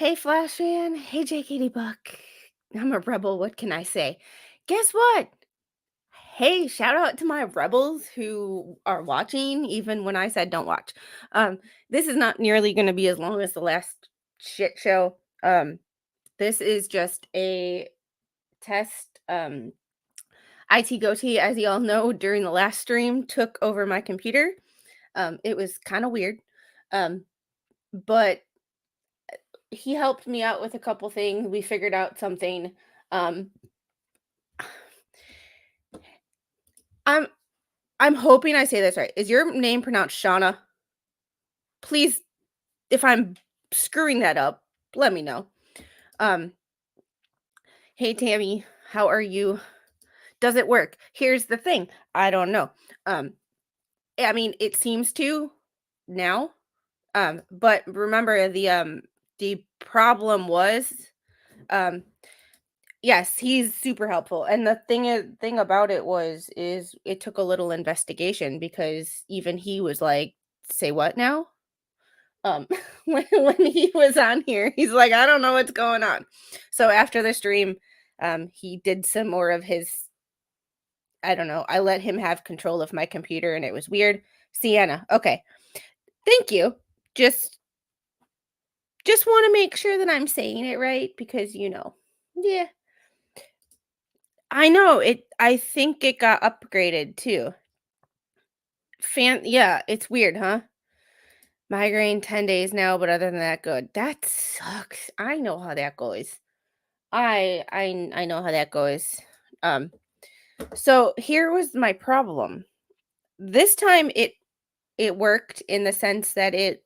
Hey, Flash fan. Hey, JKD Buck. I'm a rebel. What can I say? Guess what? Hey, shout out to my rebels who are watching, even when I said don't watch. Um, this is not nearly going to be as long as the last shit show. This is just a test. IT Goatee, as you all know, during the last stream, took over my computer. It was kind of weird. Um, but he helped me out with a couple things. We figured out something. Um, I'm I'm hoping I say this right. Is your name pronounced Shauna? Please, if I'm screwing that up, let me know. Um, hey Tammy, how are you? Does it work? Here's the thing. I don't know. Um, I mean, it seems to now. But remember the problem was um yes, he's super helpful. And the thing about it is it took a little investigation because even he was like, "Say what now?" When he was on here, he's like, "I don't know what's going on." So after the stream, he did some more of his I don't know. I let him have control of my computer and it was weird. Sienna. Okay. Thank you. Just just want to make sure that I'm saying it right because Yeah. I know it I think it got upgraded too. Yeah, it's weird, huh? Migraine 10 days now, but other than that good. That sucks. I know how that goes. I know how that goes. Um so here was my problem. This time it worked in the sense that it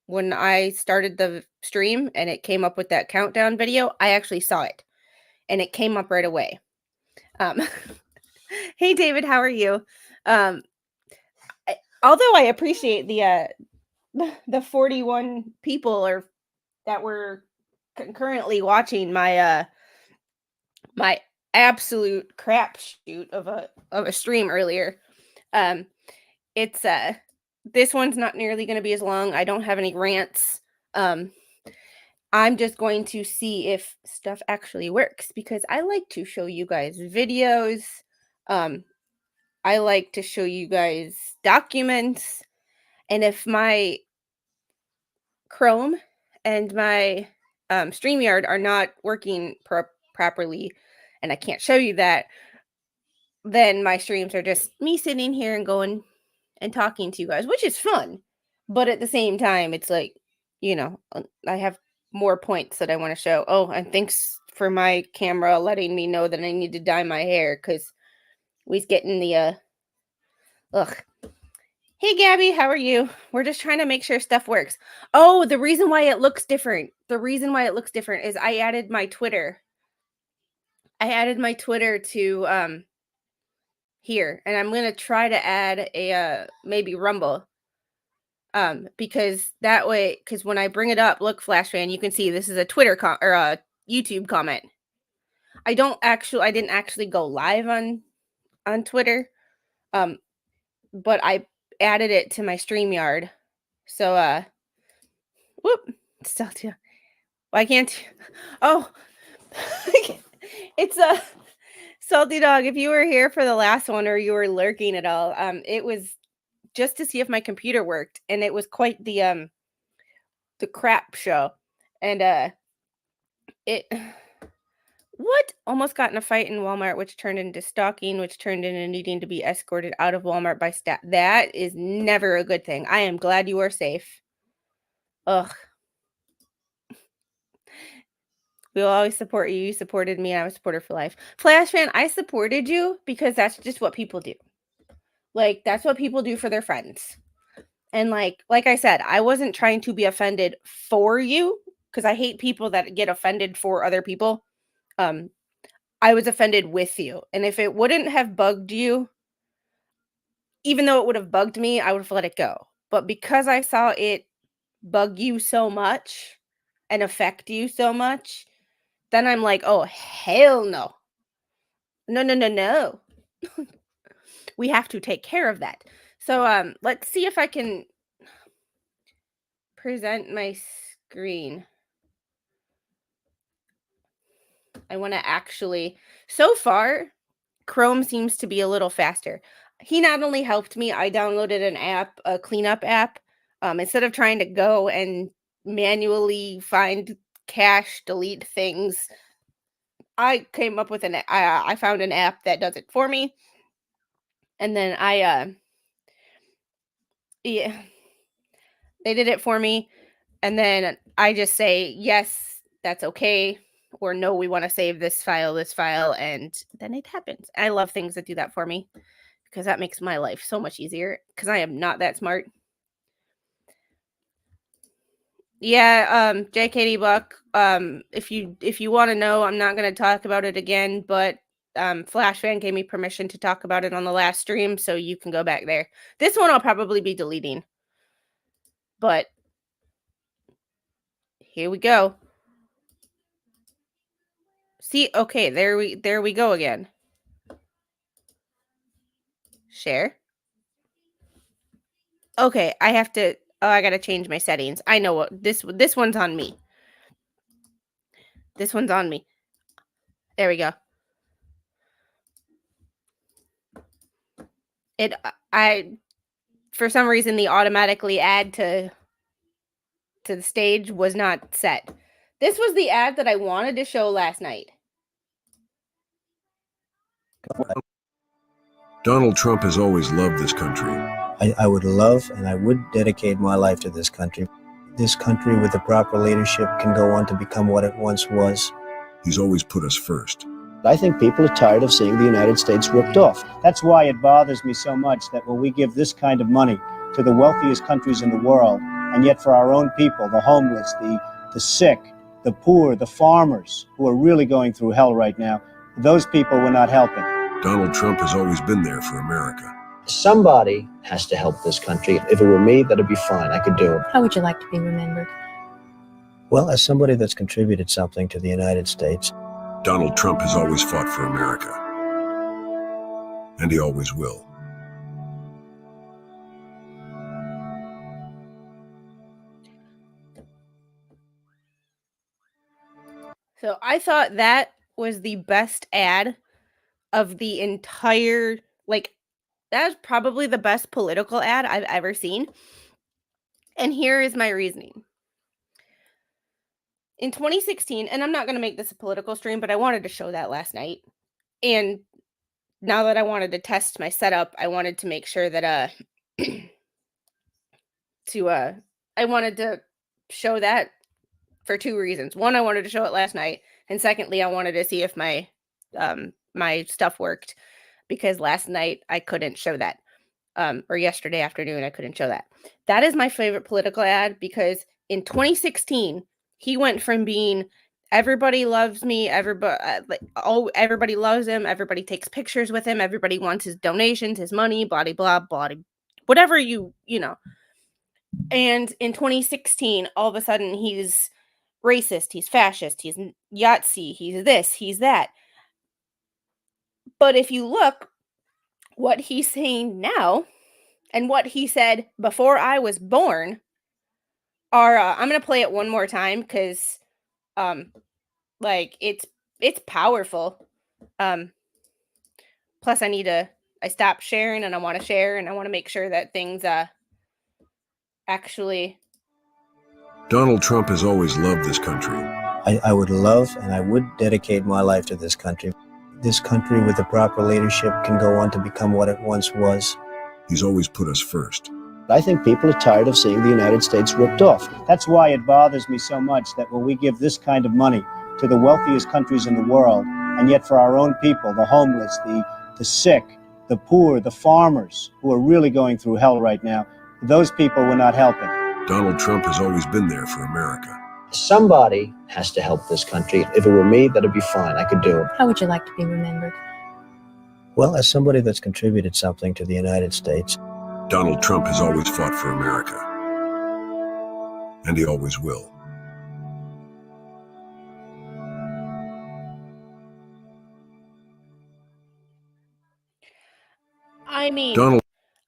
when I started the stream and it came up with that countdown video, I actually saw it and it came up right away. Um Hey David, how are you? Um although I appreciate the 41 people or that were concurrently watching my absolute crap shoot of a stream earlier. Um it's this one's not nearly going to be as long. I don't have any rants. Um I'm just going to see if stuff actually works because I like to show you guys videos. Um I like to show you guys documents. And if my Chrome and my StreamYard are not working properly, and I can't show you that, then my streams are just me sitting here and going and talking to you guys, which is fun. But at the same time, it's like, I have more points that I want to show. Oh, and thanks for my camera letting me know that I need to dye my hair because we's getting the ugh. Hey Gabby, how are you? We're just trying to make sure stuff works. Oh, the reason why it looks different. The reason why it looks different is I added my Twitter. I added my Twitter to here, and I'm gonna try to add a maybe Rumble. Because that way, because when I bring it up, look, Flash fan, you can see this is a or a YouTube comment. I didn't actually go live on Twitter. Um, but I added it to my StreamYard. So whoop, still too. Why can't you? Oh, it's a salty dog. If you were here for the last one or you were lurking at all, it was just to see if my computer worked, and it was quite the crap show, and it what almost got in a fight in Walmart, which turned into stalking, which turned into needing to be escorted out of Walmart by staff. That is never a good thing. I am glad you are safe. Ugh. We will always support you. You supported me. I was a supporter for life. Flash fan, I supported you because that's just what people do. Like, that's what people do for their friends. And like I said, I wasn't trying to be offended for you because I hate people that get offended for other people. Um, I was offended with you. And if it wouldn't have bugged you, even though it would have bugged me, I would have let it go. But because I saw it bug you so much and affect you so much, then I'm like, oh hell no. No, no, no, no. We have to take care of that. So let's see if I can present my screen. I want to actually, so far, Chrome seems to be a little faster. He not only helped me, I downloaded an app, a cleanup app. Instead of trying to go and manually find cache, delete things, I came up with I found an app that does it for me. And then yeah, they did it for me. And then I just say, yes, that's okay. Or no, we want to save this file. And then it happens. I love things that do that for me because that makes my life so much easier because I am not that smart. Yeah, JKD Buck. If you want to know, I'm not going to talk about it again, but Flash Fan gave me permission to talk about it on the last stream, so you can go back there. This one I'll probably be deleting. But here we go. See, okay, there we go again. Share. Okay, I have to I got to change my settings. I know what this one's on me. This one's on me. There we go. It I for some reason the automatically add to the stage was not set. This was the ad that I wanted to show last night. Donald Trump has always loved this country. I would love and I would dedicate my life to this country. This country with the proper leadership can go on to become what it once was. He's always put us first. I think people are tired of seeing the United States ripped off. That's why it bothers me so much that when we give this kind of money to the wealthiest countries in the world, and yet for our own people, the homeless, the sick, the poor, the farmers, who are really going through hell right now, those people we're not helping. Donald Trump has always been there for America. Somebody has to help this country. If it were me, that'd be fine. I could do it. How would you like to be remembered? Well, as somebody that's contributed something to the United States. Donald Trump has always fought for America. And he always will. So I thought that was the best ad of the entire, like, that was probably the best political ad I've ever seen. And here is my reasoning. In 2016, and I'm not going to make this a political stream, but I wanted to show that last night. And now that I wanted to test my setup, I wanted to make sure that I wanted to show that for two reasons. One, I wanted to show it last night, and secondly, I wanted to see if my my stuff worked, because last night I couldn't show that. Or yesterday afternoon I couldn't show that. That is my favorite political ad, because in 2016 he went from being everybody loves me, everybody loves him, everybody takes pictures with him, everybody wants his donations, his money, blah blah blah, whatever you know. And in 2016, all of a sudden he's racist, he's fascist, he's Yahtzee, he's this, he's that. But if you look what he's saying now and what he said before I was born are I'm going to play it one more time cuz like it's powerful. Plus I stopped sharing and I want to share and I want to make sure that things actually. Donald Trump has always loved this country. I would love and I would dedicate my life to this country. This country with the proper leadership can go on to become what it once was. He's always put us first. I think people are tired of seeing the United States ripped off. That's why it bothers me so much that when we give this kind of money to the wealthiest countries in the world, and yet for our own people, the homeless, the sick, the poor, the farmers, who are really going through hell right now, those people we're not helping. Donald Trump has always been there for America. Somebody has to help this country. If it were me, that'd be fine. I could do it. How would you like to be remembered? Well, as somebody that's contributed something to the United States. Donald Trump has always fought for America. And he always will. I mean,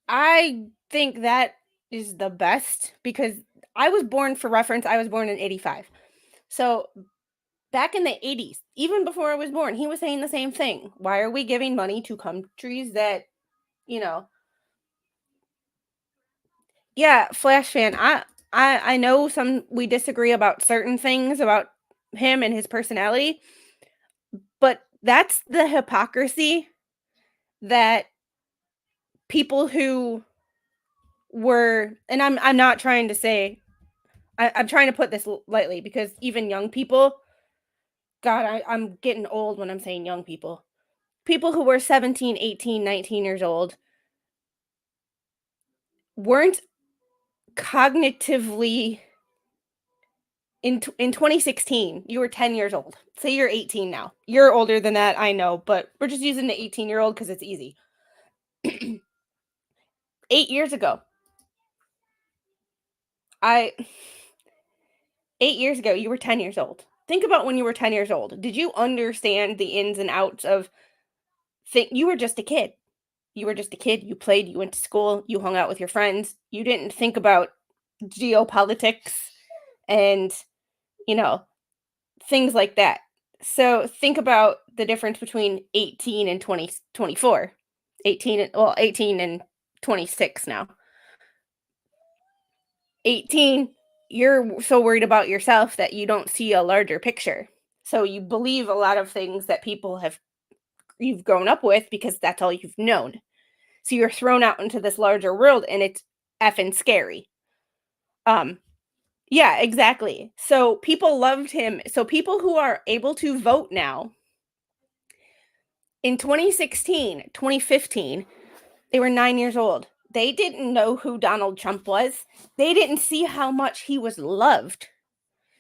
I think that is the best because I was born, for reference, I was born in 85. So back in the 80s, even before I was born, he was saying the same thing. Why are we giving money to countries that, you know, yeah, Flash fan. I know we disagree about certain things about him and his personality, but that's the hypocrisy that people who were, and I'm not trying to say, I'm trying to put this lightly, because even young people, God, I'm getting old when I'm saying young people. People who were 17, 18, 19 years old weren't cognitively in 2016, you were 10 years old. Say you're 18 now. You're older than that, I know, but we're just using the 18-year-old because it's easy. 8 years ago, I 8 years ago, you were 10 years old. Think about when you were 10 years old. Did you understand the ins and outs of you were just a kid. You were just a kid. You played, you went to school, you hung out with your friends. You didn't think about geopolitics and, you know, things like that. So think about the difference between 18 and 24. 18 and 26 now. 18, you're so worried about yourself that you don't see a larger picture. So you believe a lot of things that you've grown up with because that's all you've known. So you're thrown out into this larger world and it's effing scary. Yeah, exactly. So people loved him. So people who are able to vote now, in 2016, 2015, they were 9 years old. They didn't know who Donald Trump was. They didn't see how much he was loved.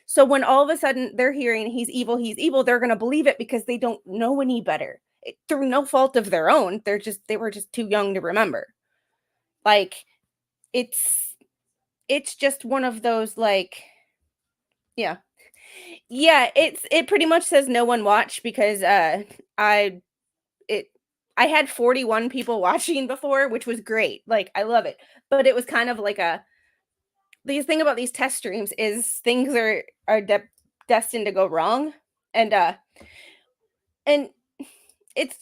So when all of a sudden they're hearing he's evil, they're going to believe it because they don't know any better. Through no fault of their own, they were just too young to remember. Like it's just one of those, like, yeah. Yeah, it pretty much says no one watch because I it I had 41 people watching before, which was great. Like, I love it. But it was kind of like the thing about these test streams is things are destined to go wrong. And it's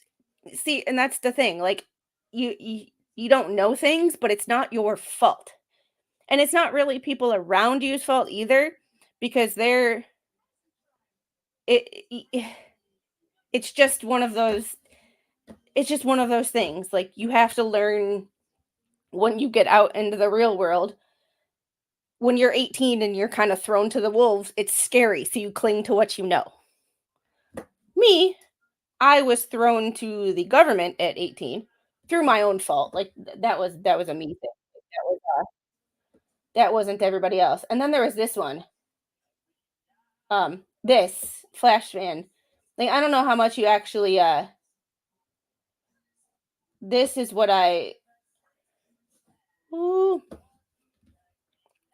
see, and that's the thing. Like, you don't know things, but it's not your fault. And it's not really people around you's fault either, because it it's just one of those things. Like, you have to learn when you get out into the real world. When you're 18 and you're kind of thrown to the wolves, it's scary, so you cling to what you know. Me, I was thrown to the government at 18 through my own fault. Like, that was a me thing. That wasn't everybody else. And then there was this one. This Flash fan. Like, I don't know how much you actually this is what I ooh,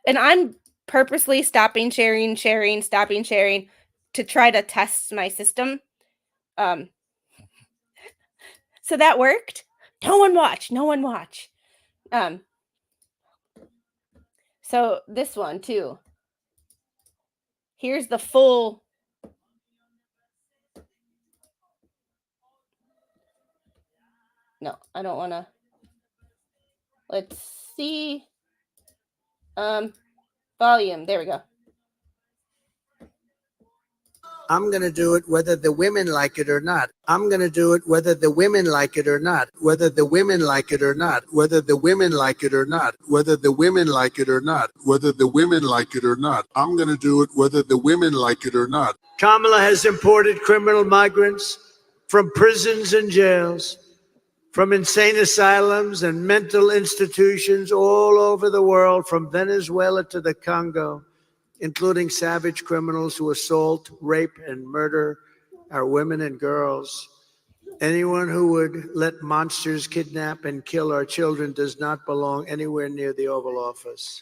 and I'm purposely stopping stopping sharing to try to test my system. Um, so that worked. No one watch. No one watch. Um, so this one too. Here's the full. No, I don't want to. Let's see. Volume. There we go. I'm going to do it whether the women like it or not. I'm going to do it whether the women like it or not. Whether the women like it or not. Whether the women like it or not. Whether the women like it or not. Whether the women like it or not. I'm going to do it whether the women like it or not. Kamala has imported criminal migrants from prisons and jails, from insane asylums and mental institutions all over the world, from Venezuela to the Congo, including savage criminals who assault, rape, and murder our women and girls. Anyone who would let monsters kidnap and kill our children does not belong anywhere near the Oval Office.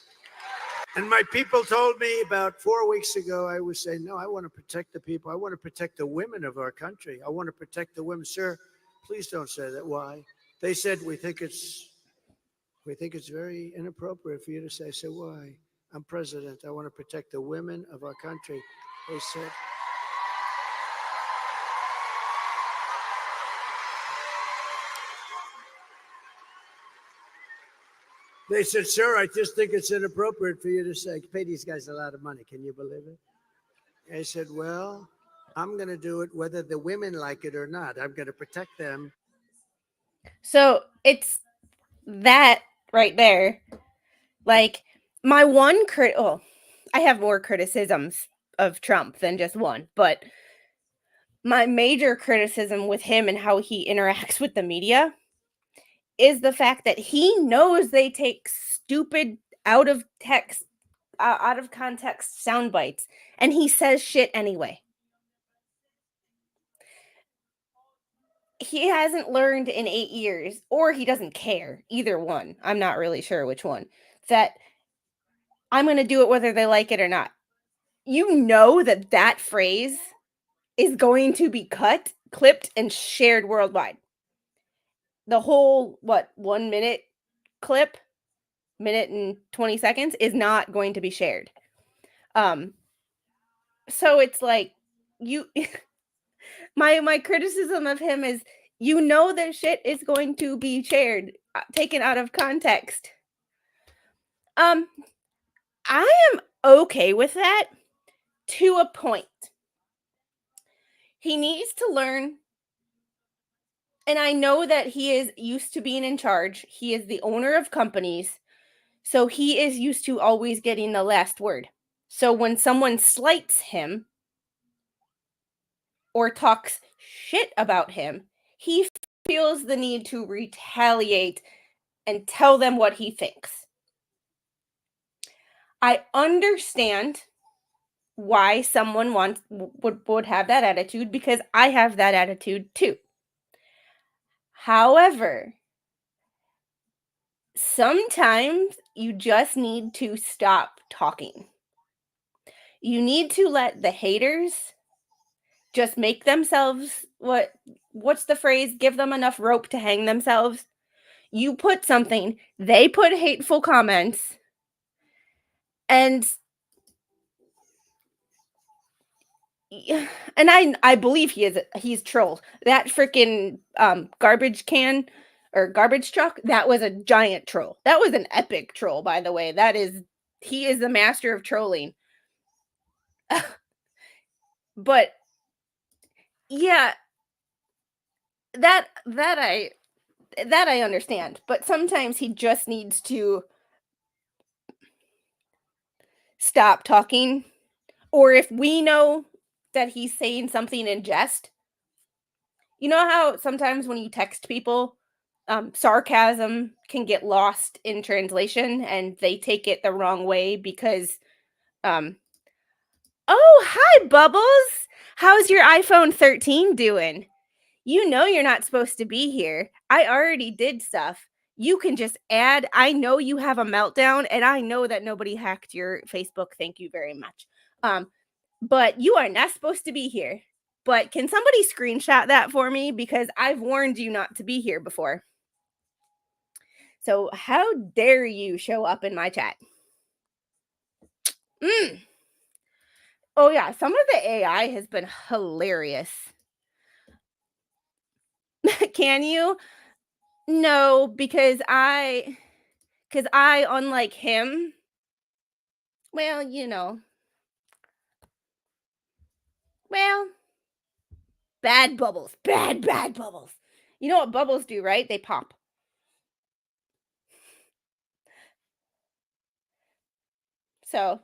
And my people told me about 4 weeks ago, I was saying, no, I want to protect the people. I want to protect the women of our country. I want to protect the women. Sir, please don't say that. Why? They said, we think it's very inappropriate for you to say. I said, why? I'm president. I want to protect the women of our country. They said, They said, sir, I just think it's inappropriate for you to say, pay these guys a lot of money. Can you believe it? I said, well, I'm going to do it whether the women like it or not. I'm going to protect them. So it's that right there. Like, my one I have more criticisms of Trump than just one, but my major criticism with him and how he interacts with the media is the fact that he knows they take stupid out of context sound bites, and he says shit anyway. He hasn't learned in 8 years, or he doesn't care, either one. I'm not really sure which one. That I'm going to do it whether they like it or not. You know that phrase is going to be cut, clipped, and shared worldwide. The whole 1 minute clip, minute and 20 seconds, is not going to be shared. So it's like, you my criticism of him is, their shit is going to be shared, taken out of context. I am okay with that to a point. He needs to learn, and I know that he is used to being in charge. He is the owner of companies, so he is used to always getting the last word. So when someone slights him or talks shit about him, he feels the need to retaliate and tell them what he thinks. I understand why someone would have that attitude, because I have that attitude too. However, sometimes you just need to stop talking. You need to let the haters just make themselves, what's the phrase? Give them enough rope to hang themselves. You put something, they put hateful comments, and I believe he's trolled. That freaking garbage can or garbage truck, that was a giant troll. That was an epic troll, by the way. He is the master of trolling. But yeah, that I understand. But sometimes he just needs to stop talking, or if we know that he's saying something in jest. You know how sometimes when you text people, sarcasm can get lost in translation and they take it the wrong way because, oh, hi, Bubbles. How's your iPhone 13 doing? You know you're not supposed to be here. I already did stuff. You can just add. I know you have a meltdown, and I know that nobody hacked your Facebook. Thank you very much. But you are not supposed to be here. But can somebody screenshot that for me? Because I've warned you not to be here before. So how dare you show up in my chat? Oh yeah, some of the AI has been hilarious. Can you? No, because I, unlike him, well, bad bubbles. Bad bubbles. You know what bubbles do, right? They pop. So,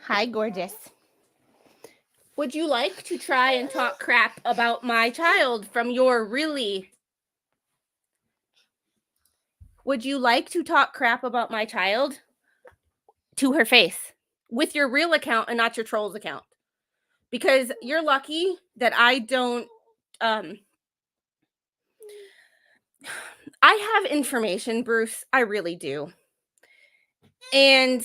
hi, gorgeous. Would you like to try and talk crap about my child from your Would you like to talk crap about my child to her face with your real account and not your troll's account? Because you're lucky that I don't, I have information, Bruce. I really do. And,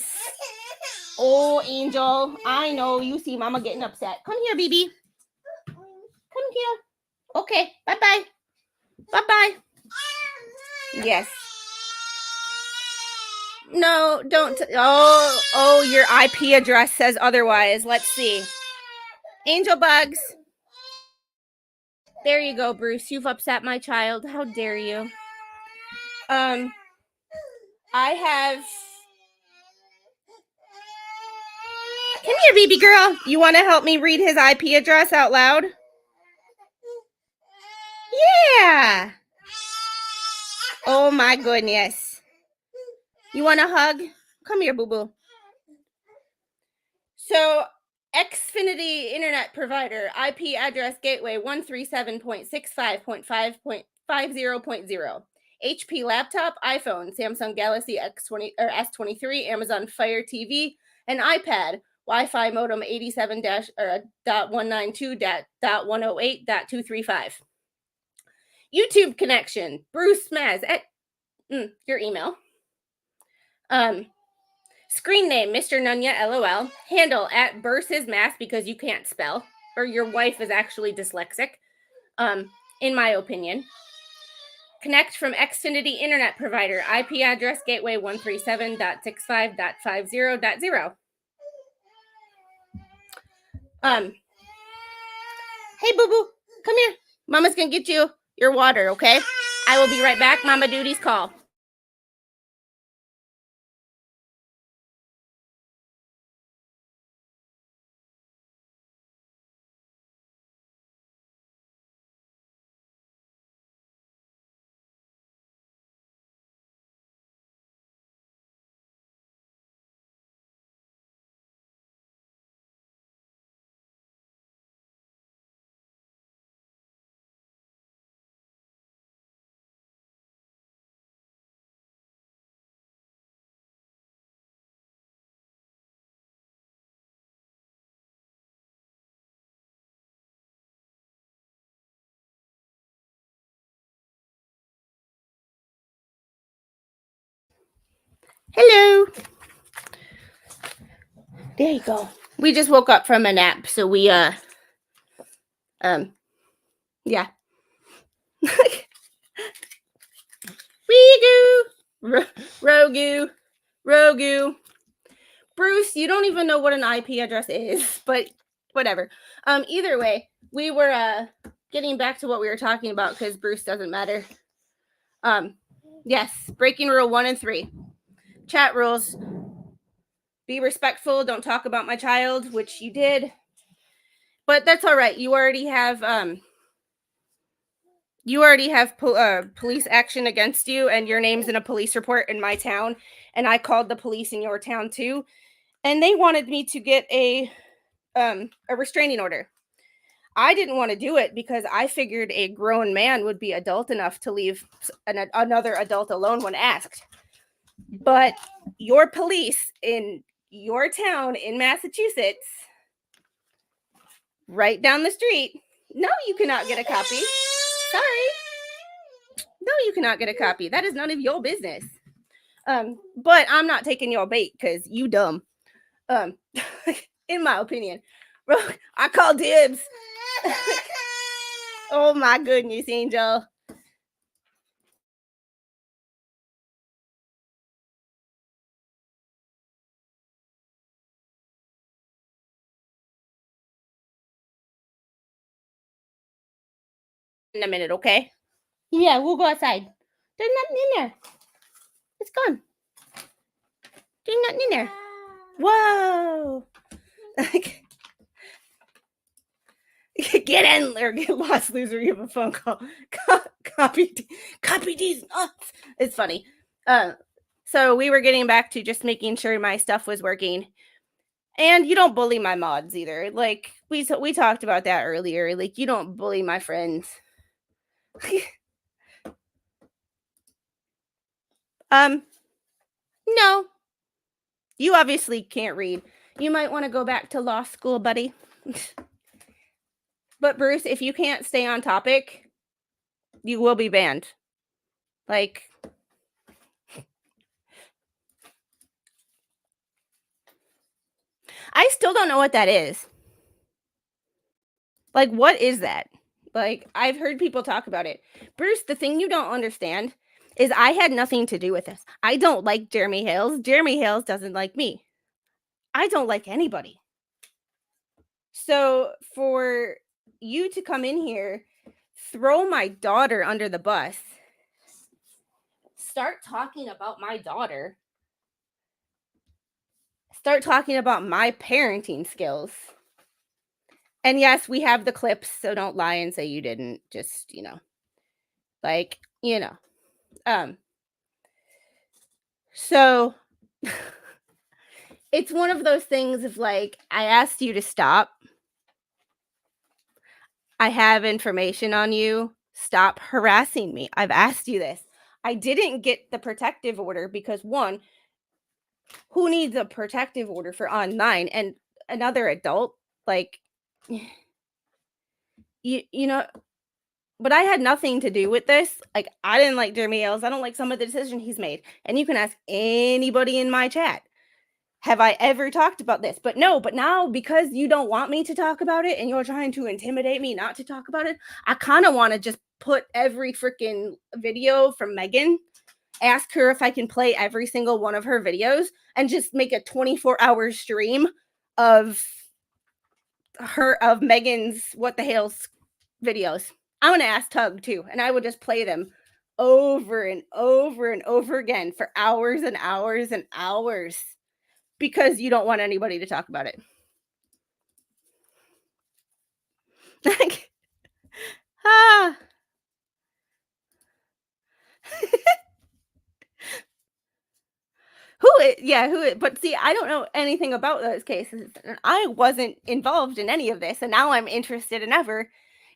oh, Angel, I know you see Mama getting upset. Come here, baby. Come here. Okay, bye-bye. Bye-bye. Yes. No, don't. Oh, your IP address says otherwise. Let's see. Angel bugs. There you go, Bruce. You've upset my child. How dare you? I have... Come here, baby girl. You want to help me read his IP address out loud? Yeah. Oh my goodness. You want a hug? Come here, boo-boo. So, Xfinity internet provider, IP address gateway 137.65.5.50.0. HP laptop, iPhone, Samsung Galaxy X20 or S23, Amazon Fire TV, and iPad. Wi-Fi modem 87.192.108.235. YouTube connection, Bruce Maz at your email. Screen name, Mr. Nunya, LOL. Handle at Bursa's Math because you can't spell, or your wife is actually dyslexic, in my opinion. Connect from Xfinity internet provider, IP address gateway 137.65.50.0. Hey, boo-boo, come here. Mama's gonna get you your water, okay? I will be right back. Mama Duty's call. Hello. There you go. We just woke up from a nap, so we yeah. Rogu. Bruce, you don't even know what an IP address is, but whatever. Either way, we were getting back to what we were talking about because Bruce doesn't matter. Yes, breaking rule 1 and 3. Chat rules. Be respectful. Don't talk about my child, which you did. But that's all right. You already have police action against you, and your name's in a police report in my town. And I called the police in your town too, and they wanted me to get a restraining order. I didn't want to do it because I figured a grown man would be adult enough to leave another adult alone when asked. But your police in your town in Massachusetts, right down the street, no, you cannot get a copy. Sorry. No, you cannot get a copy. That is none of your business. But I'm not taking your bait because you dumb. In my opinion. I call dibs. Oh my goodness, Angel. In a minute, okay? Yeah, we'll go outside. There's nothing in there. It's gone. There's nothing in there. Whoa. Get in or get lost, loser. You have a phone call. Copy these nuts. It's funny. So we were getting back to just making sure my stuff was working. And you don't bully my mods either. Like we talked about that earlier. Like you don't bully my friends. No. You obviously can't read. You might want to go back to law school, buddy. But Bruce, if you can't stay on topic, you will be banned. Like I still don't know what that is. Like, what is that? Like, I've heard people talk about it. Bruce, the thing you don't understand is I had nothing to do with this. I don't like Jeremy Hales. Jeremy Hales doesn't like me. I don't like anybody. So for you to come in here throw my daughter under the bus, start talking about my daughter, start talking about my parenting skills. And yes, we have the clips, so don't lie and say you didn't. Just, like, so it's one of those things of like, I asked you to stop. I have information on you. Stop harassing me. I've asked you this. I didn't get the protective order because one, who needs a protective order for online? And another adult, like, you know, but I had nothing to do with this. Like, I didn't like Jeremy Ailes. I don't like some of the decision he's made. And you can ask anybody in my chat. Have I ever talked about this? But no, but now because you don't want me to talk about it and you're trying to intimidate me not to talk about it, I kind of want to just put every freaking video from Megan, ask her if I can play every single one of her videos and just make a 24-hour stream of Megan's What the Hell's videos. I'm going to ask Tug too, and I would just play them over and over and over again for hours and hours and hours. Because you don't want anybody to talk about it. Like, ah. But see, I don't know anything about those cases. I wasn't involved in any of this, and now I'm interested in ever.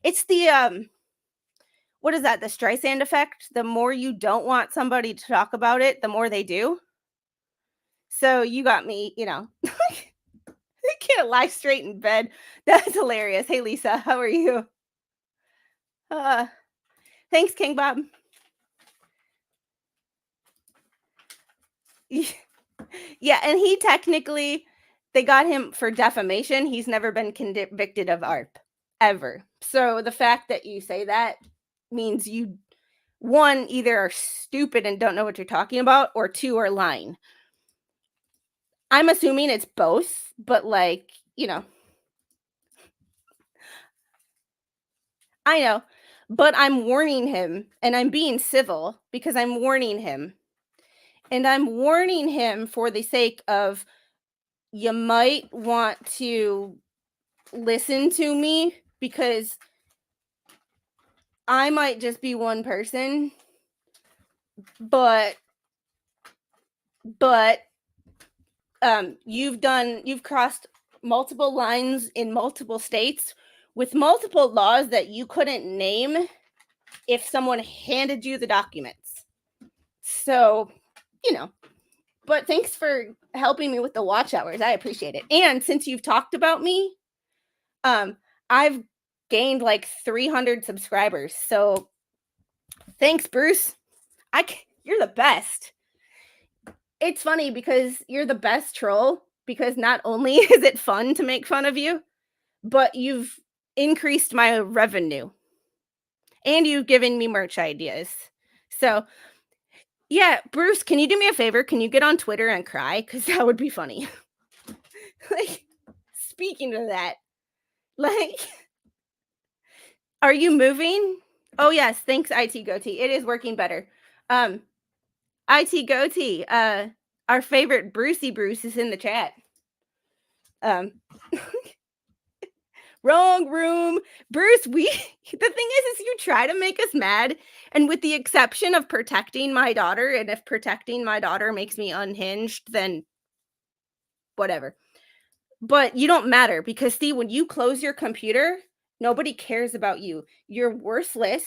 It's the, what is that? The Streisand effect? The more you don't want somebody to talk about it, the more they do. So you got me, I can't lie straight in bed. That's hilarious. Hey, Lisa, how are you? Thanks, King Bob. Yeah, and he technically, they got him for defamation. He's never been convicted of ARP, ever. So the fact that you say that means you, one, either are stupid and don't know what you're talking about, or two, are lying. I'm assuming it's both, but like, I know, but I'm warning him, and I'm being civil because I'm warning him. And I'm warning him for the sake of, you might want to listen to me because I might just be one person, but you've crossed multiple lines in multiple states with multiple laws that you couldn't name if someone handed you the documents. So, but thanks for helping me with the watch hours. I appreciate it. And since you've talked about me, I've gained like 300 subscribers. So thanks, Bruce. You're the best. It's funny because you're the best troll, because not only is it fun to make fun of you, but you've increased my revenue and you've given me merch ideas. So yeah, Bruce, can you do me a favor? Can you get on Twitter and cry? Because that would be funny. Like, speaking of that, like, are you moving? Oh yes, thanks, IT Goatee. It is working better. IT Goatee, our favorite Brucey Bruce is in the chat. Wrong room. Bruce, the thing is you try to make us mad, and with the exception of protecting my daughter, and if protecting my daughter makes me unhinged, then whatever. But you don't matter, because see, when you close your computer, nobody cares about you. You're worthless.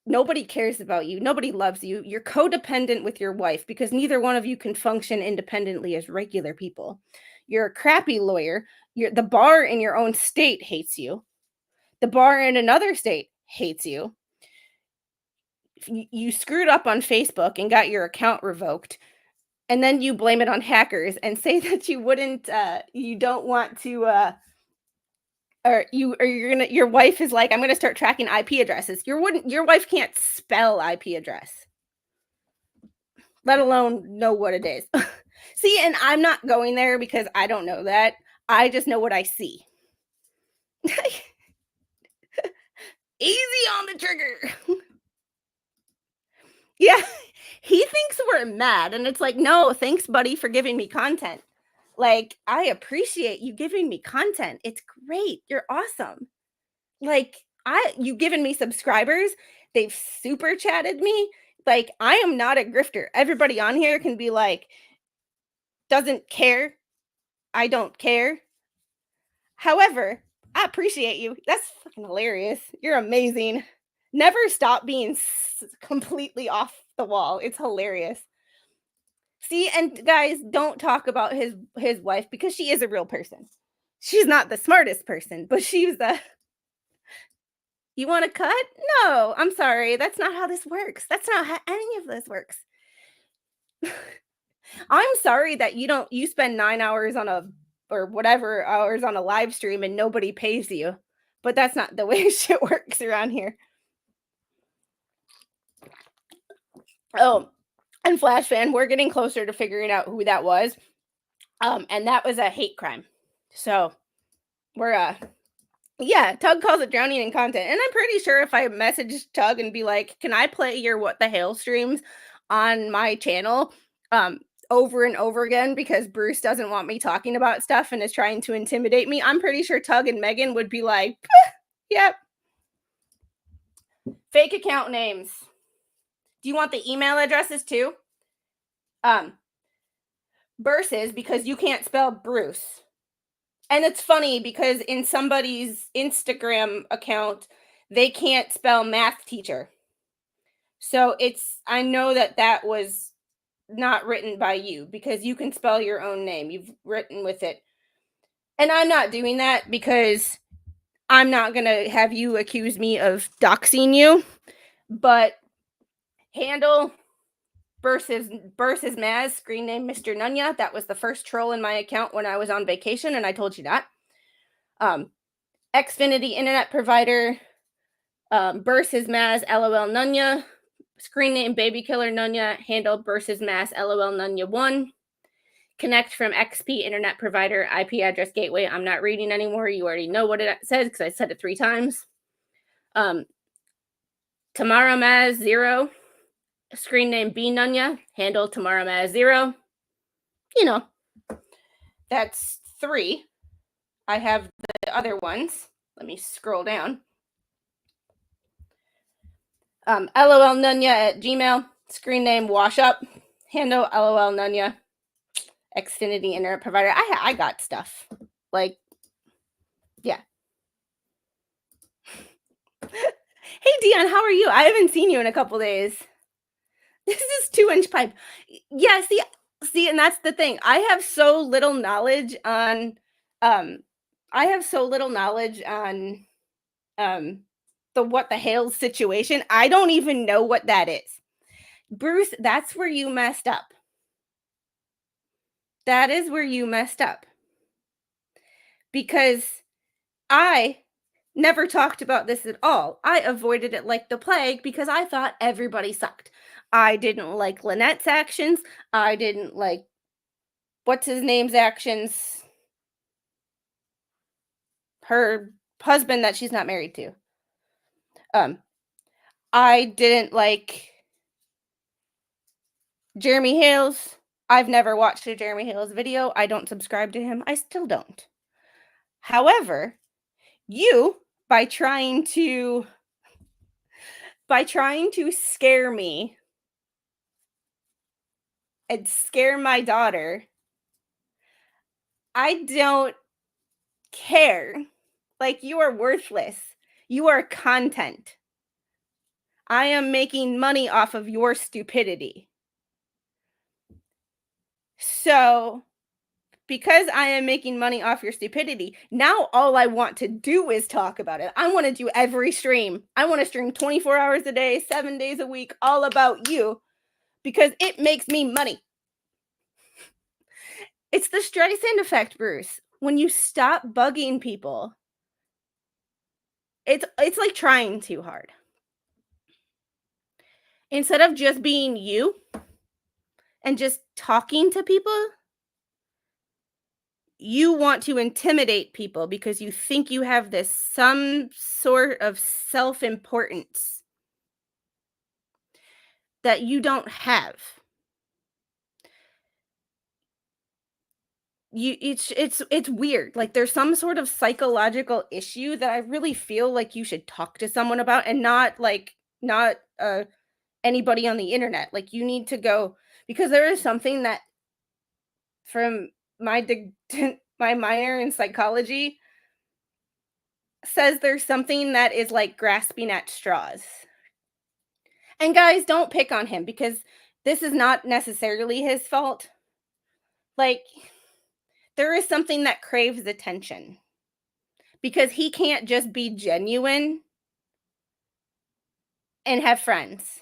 Nobody cares about you. Nobody loves you. You're codependent with your wife because neither one of you can function independently as regular people. You're a crappy lawyer. The bar in your own state hates you. The bar in another state hates you. You screwed up on Facebook and got your account revoked. And then you blame it on hackers and say that you don't want to, your wife is like, I'm gonna start tracking IP addresses. Your wife can't spell IP address, let alone know what it is. See, and I'm not going there because I don't know that. I just know what I see. Easy on the trigger. Yeah, he thinks we're mad, and it's like, no, thanks, buddy, for giving me content. Like, I appreciate you giving me content. It's great. You're awesome. Like, you given me subscribers. They've super chatted me. Like, I am not a grifter. Everybody on here can be like, doesn't care. I don't care. However, I appreciate you. That's fucking hilarious. You're amazing. Never stop being completely off the wall. It's hilarious. See, and guys, don't talk about his wife because she is a real person. She's not the smartest person, but she's the You want to cut? No, I'm sorry. That's not how this works. That's not how any of this works. I'm sorry that you spend 9 hours on a or whatever hours on a live stream and nobody pays you. But that's not the way shit works around here. Oh, and Flash fan, we're getting closer to figuring out who that was. And that was a hate crime. So we're yeah, Tug calls it drowning in content. And I'm pretty sure if I message Tug and be like, can I play your what the hell streams on my channel over and over again because Bruce doesn't want me talking about stuff and is trying to intimidate me, I'm pretty sure Tug and Megan would be like, yep. Fake account names. Do you want the email addresses too? Versus because you can't spell Bruce. And it's funny because in somebody's Instagram account, they can't spell math teacher. So I know that was not written by you because you can spell your own name. You've written with it. And I'm not doing that because I'm not going to have you accuse me of doxing you. But handle versus Maz, screen name Mr. Nunya. That was the first troll in my account when I was on vacation, and I told you that. Xfinity internet provider versus Maz LOL Nunya. Screen name Baby Killer Nunya. Handle versus Maz LOL Nunya 1. Connect from XP internet provider IP address gateway. I'm not reading anymore. You already know what it says because I said it 3 times. Tamara Maz 0. Screen name B Nunya. Handle Tamara Maz 0. You know, that's 3. I have the other ones. Let me scroll down. LOL Nunya at Gmail. Screen name Wash Up. Handle LOL Nunya. Xfinity internet provider. I got stuff. Like, yeah. Hey Dion, how are you? I haven't seen you in a couple days. This is 2-inch pipe. Yeah, see, and that's the thing. I have so little knowledge on the what the hell situation. I don't even know what that is. Bruce, that's where you messed up. That is where you messed up. Because I never talked about this at all. I avoided it like the plague because I thought everybody sucked. I didn't like Lynette's actions. I didn't like what's his name's actions. Her husband that she's not married to. I didn't like Jeremy Hales. I've never watched a Jeremy Hales video. I don't subscribe to him. I still don't. However, you by trying to scare me and scare my daughter, I don't care. Like, you are worthless. You are content. I am making money off of your stupidity. So, because I am making money off your stupidity, now all I want to do is talk about it. I want to do every stream. I want to stream 24 hours a day, 7 days a week, all about you because it makes me money. It's the Streisand effect, Bruce. When you stop bugging people, it's like trying too hard. Instead of just being you and just talking to people, you want to intimidate people because you think you have this some sort of self-importance that you don't have. It's weird. Like there's some sort of psychological issue that I really feel like you should talk to someone about, and not anybody on the internet. Like you need to go, because there is something that from my my minor in psychology says there's something that is like grasping at straws. And guys, don't pick on him because this is not necessarily his fault. Like there is something that craves attention because he can't just be genuine and have friends.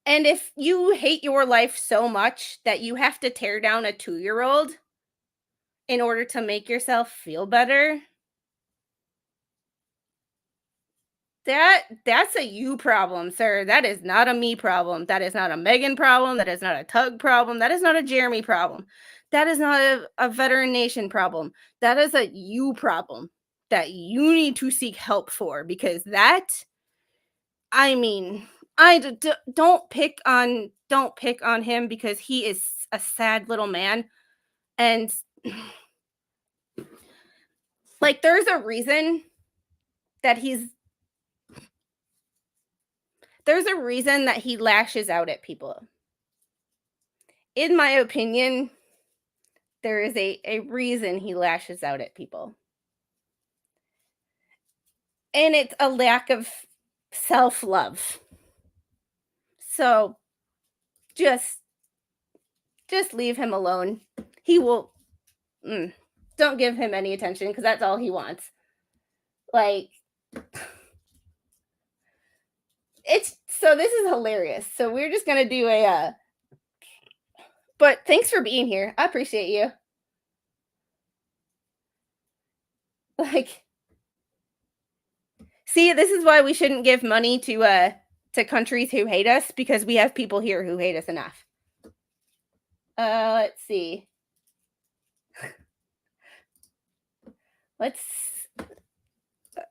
And if you hate your life so much that you have to tear down a 2-year-old in order to make yourself feel better, that's a you problem, sir. That is not a me problem. That is not a Megan problem. That is not a Tug problem. That is not a Jeremy problem. That is not a Veteran Nation problem. That is a you problem that you need to seek help for, because that, I mean, don't pick on him because he is a sad little man. And like there's a reason that he lashes out at people. In my opinion, there is a reason he lashes out at people. And it's a lack of self-love. So just leave him alone. He will don't give him any attention because that's all he wants. Like this is hilarious. So we're just going to do but thanks for being here. I appreciate you. Like, see, this is why we shouldn't give money to countries who hate us, because we have people here who hate us enough. Let's see.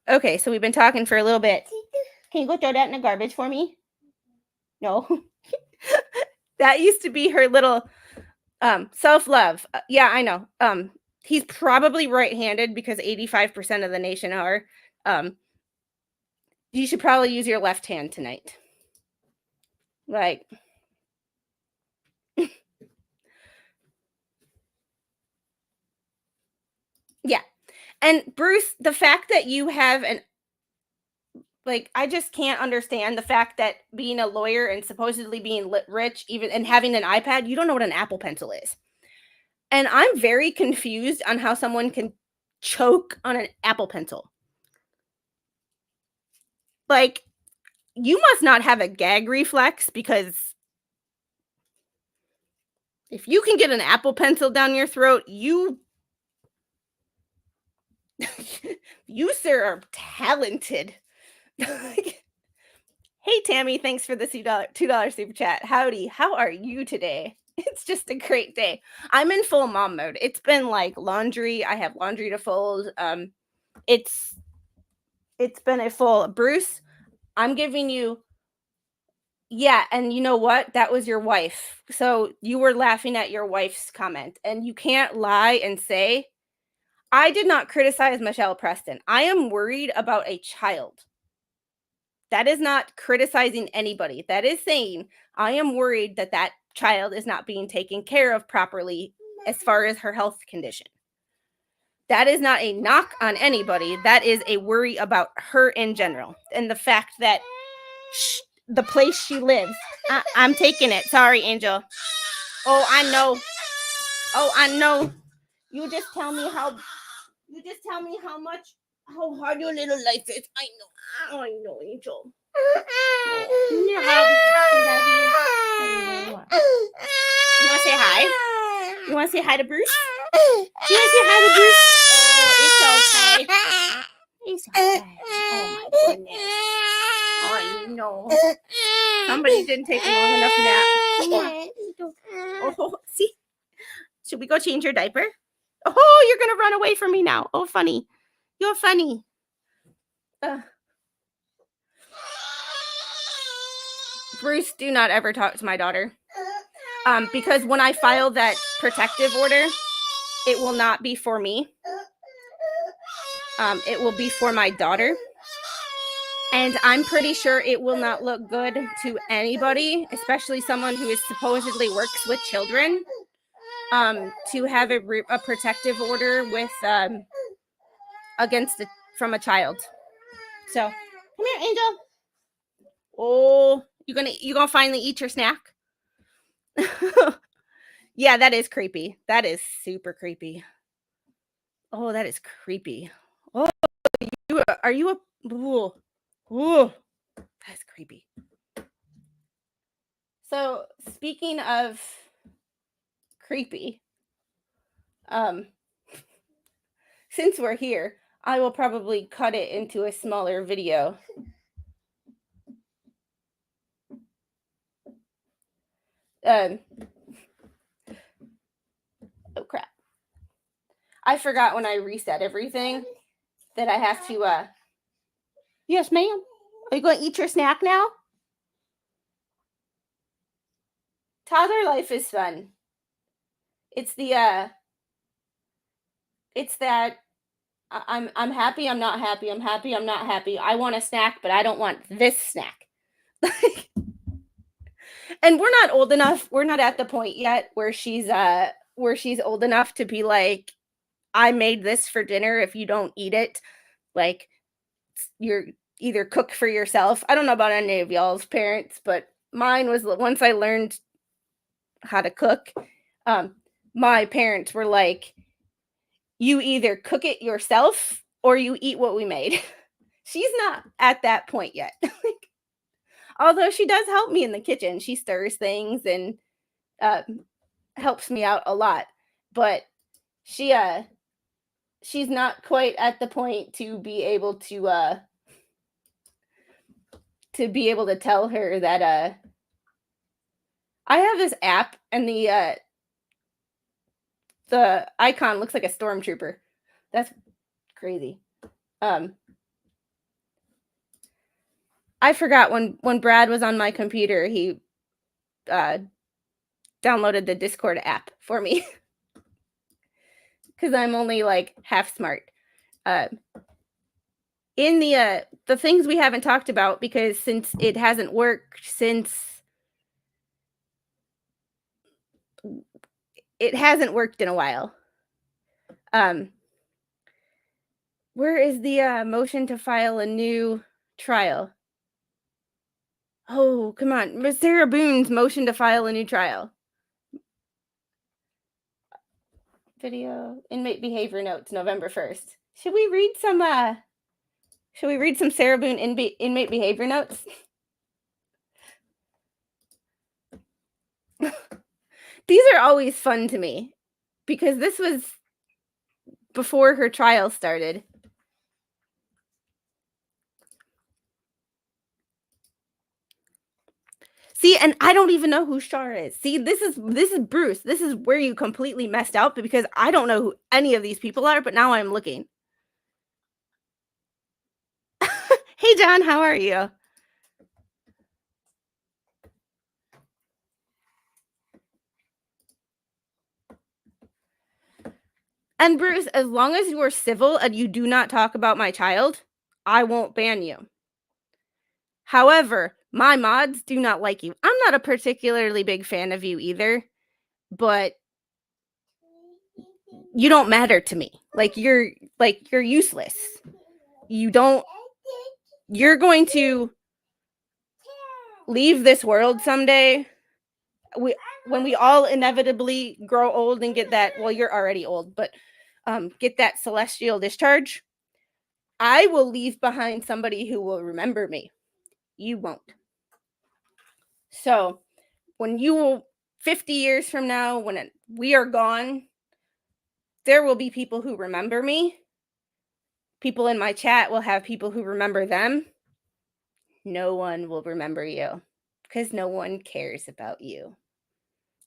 Okay, so we've been talking for a little bit. Can you go throw that in the garbage for me? No. That used to be her little self-love. Yeah, I know. He's probably right-handed because 85% of the nation are. You should probably use your left hand tonight. Like, yeah. And Bruce, the fact that you have I just can't understand the fact that being a lawyer and supposedly being rich, even and having an iPad, you don't know what an Apple Pencil is. And I'm very confused on how someone can choke on an Apple Pencil. Like, you must not have a gag reflex, because if you can get an Apple Pencil down your throat, you sir are talented. Hey Tammy, thanks for the $2 super chat. Howdy, how are you today? It's just a great day. I'm in full mom mode. It's been like laundry. I have laundry to fold. It's been a full Bruce. I'm giving you. Yeah, and you know what? That was your wife. So you were laughing at your wife's comment, and you can't lie and say, I did not criticize Michelle Preston. I am worried about a child. That is not criticizing anybody. That is saying, I am worried that that child is not being taken care of properly as far as her health condition. That is not a knock on anybody. That is a worry about her in general. And the fact that the place she lives, I'm taking it. Sorry, Angel. Oh, I know. You just tell me how hard your little life is. I know, Angel. You want to say hi? You want to say hi to Bruce? You want to say hi to Bruce? Oh, it's okay. It's okay. Oh my goodness. I know. Somebody didn't take a long enough nap. Oh, see? Should we go change your diaper? Oh, you're gonna run away from me now. Oh, funny. You're funny. Bruce, do not ever talk to my daughter. Because when I file that protective order, it will not be for me. It will be for my daughter. And I'm pretty sure it will not look good to anybody, especially someone who supposedly works with children, to have a protective order with from a child. So come here, Angel. Oh, you gonna finally eat your snack? Yeah, that is creepy. That is super creepy. Oh, that is creepy. Oh, are you a that's creepy. So speaking of creepy, since we're here, I will probably cut it into a smaller video. Oh crap. I forgot when I reset everything that I have to yes, ma'am. Are you going to eat your snack now? Toddler life is fun. It's it's that I'm happy, I'm not happy, I'm happy, I'm not happy. I want a snack, but I don't want this snack. And we're not old enough. We're not at the point yet where she's old enough to be like, I made this for dinner. If you don't eat it, like, you're either cook for yourself. I don't know about any of y'all's parents, but mine was once I learned how to cook, my parents were like, you either cook it yourself or you eat what we made. She's not at that point yet. Although she does help me in the kitchen. She stirs things and helps me out a lot. But she's not quite at the point to be able to tell her that I have this app and the icon looks like a stormtrooper. That's crazy. I forgot when Brad was on my computer, he downloaded the Discord app for me because I'm only like half smart. In the things we haven't talked about, because since it hasn't worked in a while. Where is the motion to file a new trial? Oh, come on. Miss Sarah Boone's motion to file a new trial. Video, inmate behavior notes, November 1st. Should we read some Sarah Boone inmate behavior notes? These are always fun to me because this was before her trial started. See, and I don't even know who Shar is. See, this is Bruce. This is where you completely messed up, because I don't know who any of these people are, but now I'm looking. Hey, John, how are you? And Bruce, as long as you are civil and you do not talk about my child, I won't ban you. However, my mods do not like you. I'm not a particularly big fan of you either, but you don't matter to me. Like, you're useless. You're going to leave this world someday. When we all inevitably grow old and get that, well, you're already old, but get that celestial discharge, I will leave behind somebody who will remember me. You won't. So when 50 years from now, when we are gone, there will be people who remember me. People in my chat will have people who remember them. No one will remember you because no one cares about you.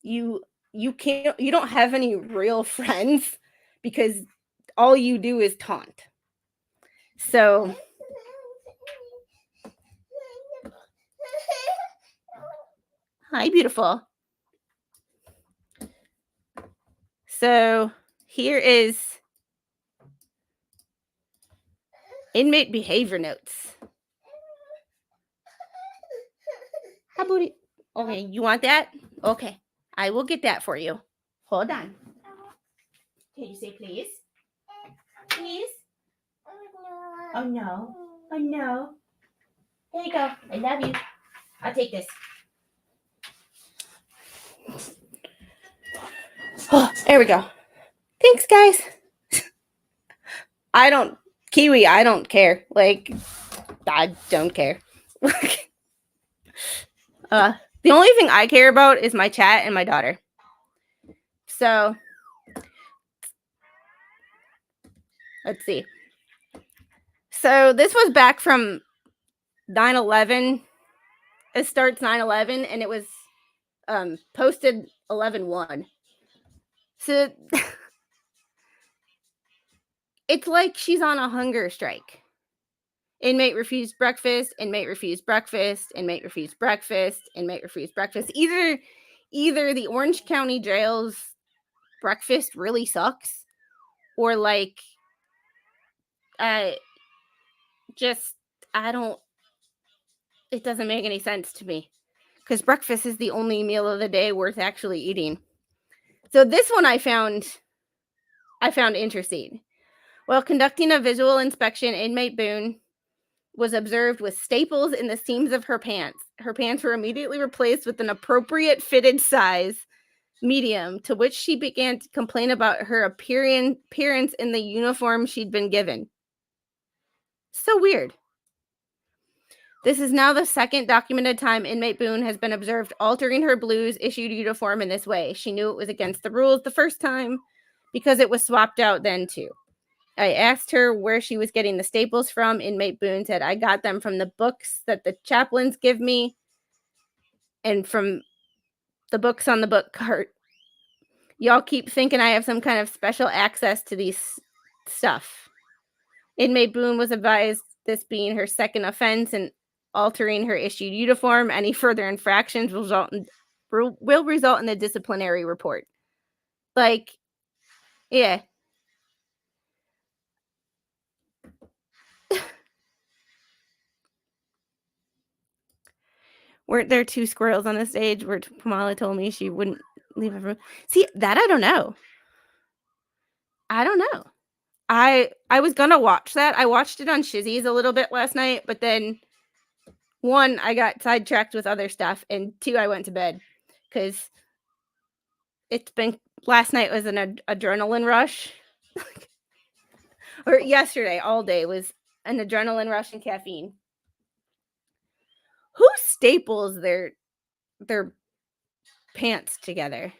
You don't have any real friends because all you do is taunt. So hi, beautiful. So here is inmate behavior notes. How about it? Okay, you want that? Okay, I will get that for you. Hold on. Can you say please? Please? Oh no. Oh no. There you go. I love you. I'll take this. Oh, there we go. Thanks, guys. I don't care. Like, I don't care. The only thing I care about is my chat and my daughter. So, let's see. So, this was back from 9/11. It starts 9/11 and it was posted 11/1. So, it's like she's on a hunger strike. Inmate refused breakfast, inmate refused breakfast, inmate refused breakfast, inmate refused breakfast. Either the Orange County jail's breakfast really sucks, or like just I don't it doesn't make any sense to me. Because breakfast is the only meal of the day worth actually eating. So this one I found interesting. While conducting a visual inspection, inmate Boone was observed with staples in the seams of her pants. Her pants were immediately replaced with an appropriate fitted size, medium, to which she began to complain about her appearance in the uniform she'd been given. So weird. This is now the second documented time inmate Boone has been observed altering her blues issued uniform in this way. She knew it was against the rules the first time because it was swapped out then too. I asked her where she was getting the staples from. Inmate Boone said, I got them from the books that the chaplains give me and from the books on the book cart. Y'all keep thinking I have some kind of special access to these stuff. Inmate Boone was advised, this being her second offense and altering her issued uniform, any further infractions will result in a disciplinary report. Like, yeah. Weren't there two squirrels on the stage where Kamala told me she wouldn't leave a room? See, that I don't know. I was gonna watch that. I watched it on Shizzy's a little bit last night, but then one, I got sidetracked with other stuff, and two, I went to bed because last night was an adrenaline rush. Or yesterday, all day was an adrenaline rush and caffeine. Who staples their pants together?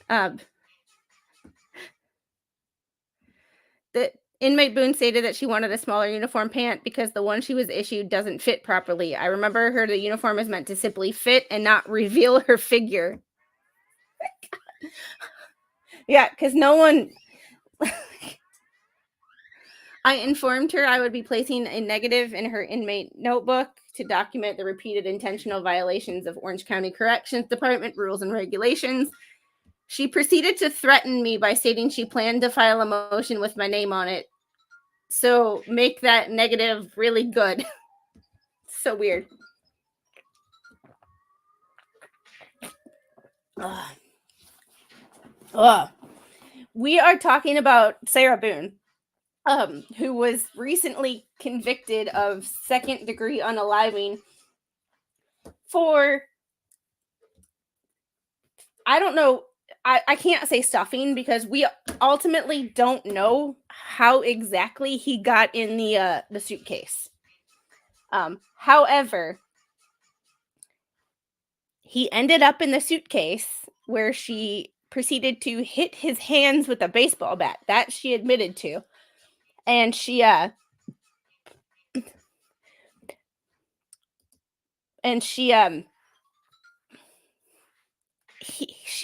The inmate Boone stated that she wanted a smaller uniform pant because the one she was issued doesn't fit properly. I remember her the uniform is meant to simply fit and not reveal her figure. Yeah, because no one... I informed her I would be placing a negative in her inmate notebook to document the repeated intentional violations of Orange County Corrections Department rules and regulations. She proceeded to threaten me by stating she planned to file a motion with my name on it. So make that negative really good. So weird. We are talking about Sarah Boone, who was recently convicted of second-degree unaliving for, I don't know, I can't say stuffing because we ultimately don't know how exactly he got in the suitcase. However, he ended up in the suitcase where she proceeded to hit his hands with a baseball bat. That she admitted to. And she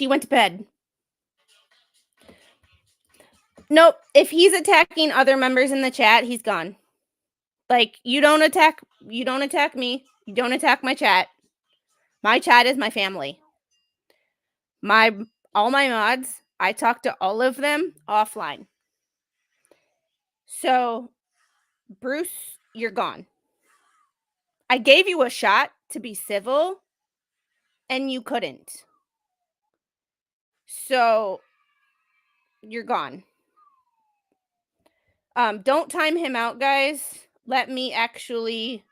went to bed. Nope. If he's attacking other members in the chat, he's gone. Like, you don't attack me. You don't attack my chat. My chat is my family. All my mods, I talk to all of them offline. So, Bruce, you're gone. I gave you a shot to be civil, and you couldn't. So, you're gone. Don't time him out, guys. Let me actually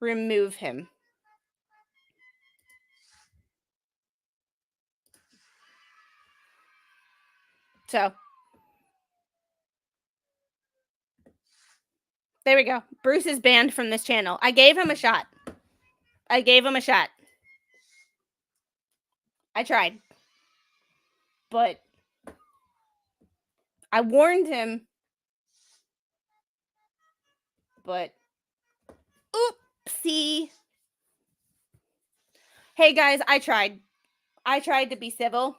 remove him. So, there we go. Bruce is banned from this channel. I gave him a shot. I tried. But I warned him. But oopsie. Hey guys, I tried. I tried to be civil.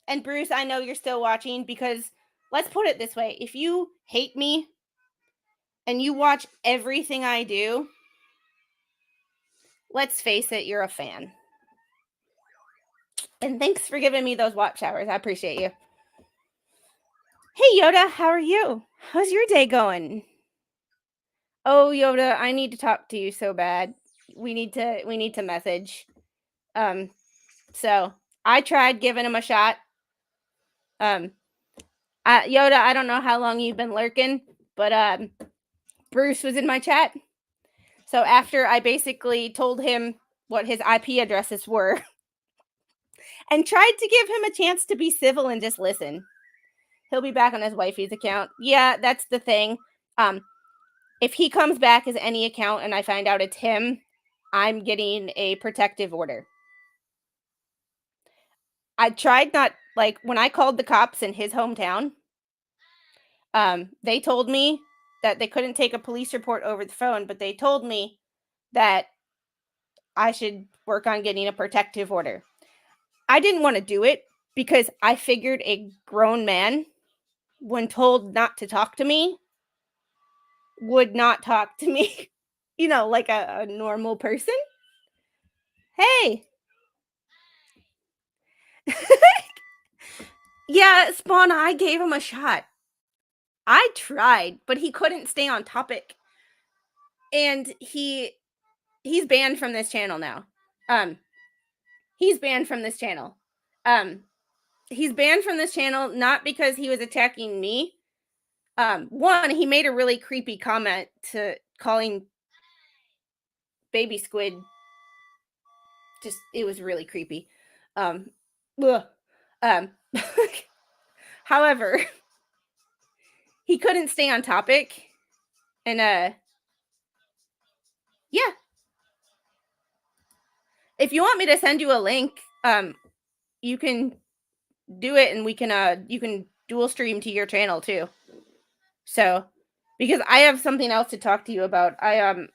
And Bruce, I know you're still watching, because let's put it this way. If you hate me and you watch everything I do, let's face it, you're a fan. And thanks for giving me those watch hours. I appreciate you. Hey Yoda, how are you? How's your day going? Oh Yoda, I need to talk to you so bad. We need to message. So I tried giving him a shot. Yoda, I don't know how long you've been lurking, but Bruce was in my chat. So after I basically told him what his IP addresses were and tried to give him a chance to be civil and just listen. He'll be back on his wifey's account. Yeah, that's the thing. If he comes back as any account and I find out it's him, I'm getting a protective order. I tried not, like, when I called the cops in his hometown, they told me that they couldn't take a police report over the phone, but they told me that I should work on getting a protective order. I didn't want to do it because I figured a grown man, when told not to talk to me, would not talk to me, like a normal person. Hey. Yeah, Spawn, I gave him a shot. I tried, but he couldn't stay on topic. And he's banned from this channel now. He's banned from this channel. He's banned from this channel not because he was attacking me. One, he made a really creepy comment to calling baby squid. Just, it was really creepy. However, he couldn't stay on topic. And yeah. If you want me to send you a link, you can do it, and we can you can dual stream to your channel too. So, because I have something else to talk to you about. I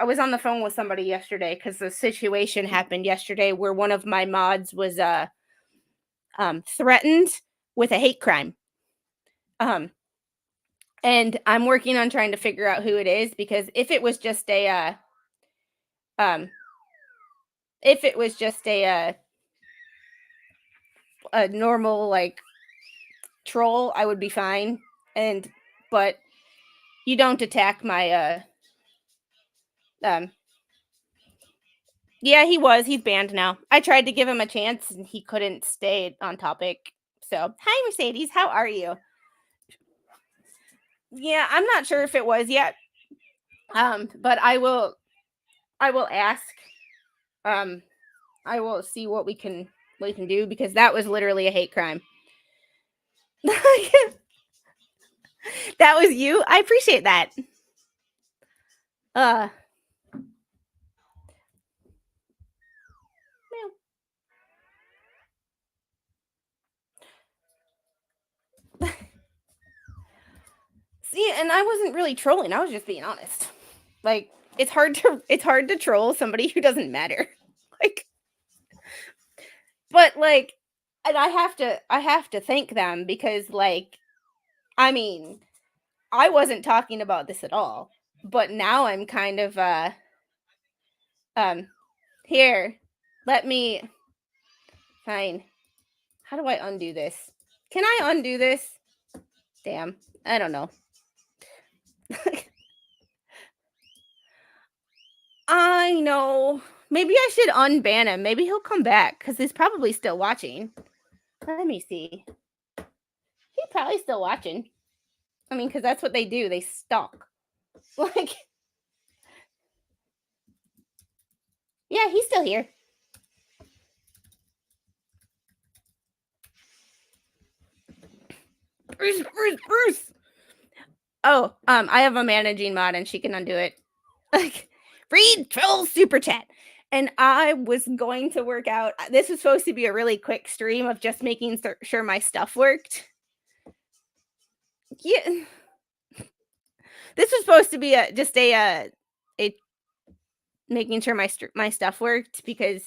was on the phone with somebody yesterday because the situation happened yesterday where one of my mods was threatened with a hate crime. And I'm working on trying to figure out who it is, because if it was just a normal, like, troll, I would be fine. But you don't attack my yeah, he's banned now. I tried to give him a chance and he couldn't stay on topic. So, hi Mercedes, how are you? Yeah, I'm not sure if it was yet. But I will ask. I will see what we can do, because that was literally a hate crime. That was you? I appreciate that. See, and I wasn't really trolling. I was just being honest. Like, it's hard to troll somebody who doesn't matter. Like, but like, And I have to thank them because, like, I mean, I wasn't talking about this at all, but now I'm kind of here. Let me fine. How do I undo this? Can I undo this? Damn. I don't know. I know. Maybe I should unban him. Maybe he'll come back because he's probably still watching. Let me see. He's probably still watching. I mean, because that's what they do. They stalk. Like, yeah, he's still here. Bruce. Oh, I have a managing mod and she can undo it. Like, read troll super chat. And I was going to work out. This was supposed to be a really quick stream of just making sure my stuff worked. Yeah. This was supposed to be just a making sure my stuff worked, because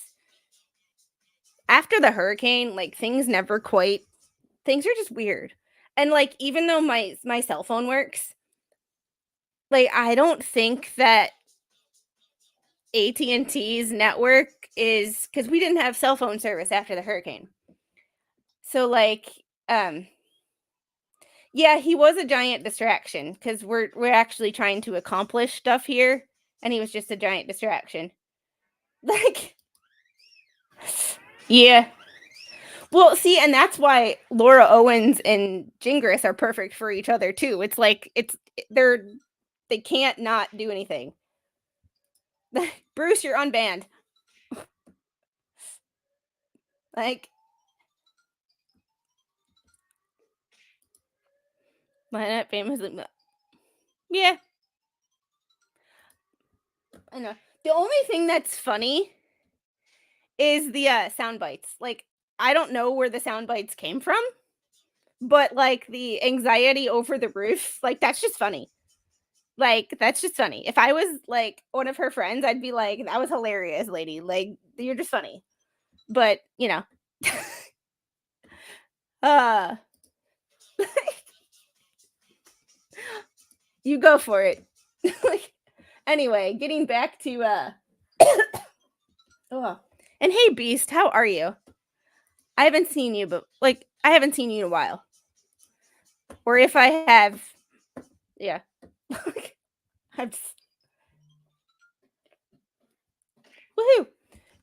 after the hurricane, like, things are just weird. And, like, even though my cell phone works, like, I don't think that AT&T's network is, because we didn't have cell phone service after the hurricane. So, like, yeah, he was a giant distraction because we're actually trying to accomplish stuff here, and he was just a giant distraction. Like, yeah. Well, see, and that's why Laura Owens and Gingras are perfect for each other too. It's like they can't not do anything. Bruce, you're unbanned. Like, why not famously? Yeah, I know. The only thing that's funny is the sound bites. Like, I don't know where the sound bites came from, but, like, the anxiety over the roof, like, that's just funny. Like, that's just funny. If I was, like, one of her friends, I'd be like, that was hilarious, lady. Like, you're just funny. But, you know. uh you go for it. Like, anyway, getting back to oh. And hey, Beast, how are you? I haven't seen you, but, like, I haven't seen you in a while. Or if I have, yeah. I'm just, woohoo.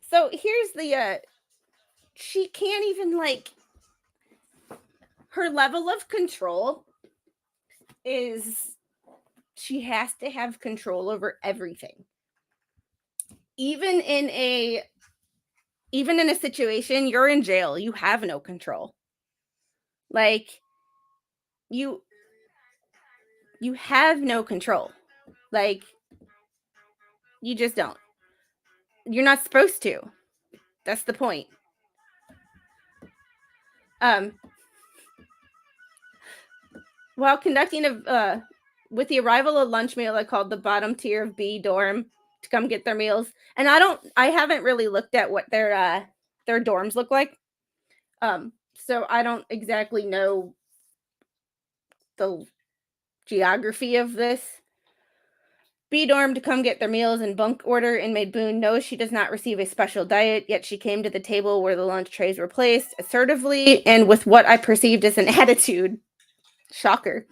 So here's the she can't even, like, her level of control is she has to have control over everything. Even in a situation, you're in jail, you have no control. Like, you have no control. Like, you just don't. You're not supposed to. That's the point. While conducting with the arrival of lunch meal, I called the bottom tier of B dorm to come get their meals. And I haven't really looked at what their dorms look like. So I don't exactly know the geography of this. B dorm to come get their meals in bunk order. Inmate Boone knows she does not receive a special diet, yet she came to the table where the lunch trays were placed assertively and with what I perceived as an attitude. Shocker.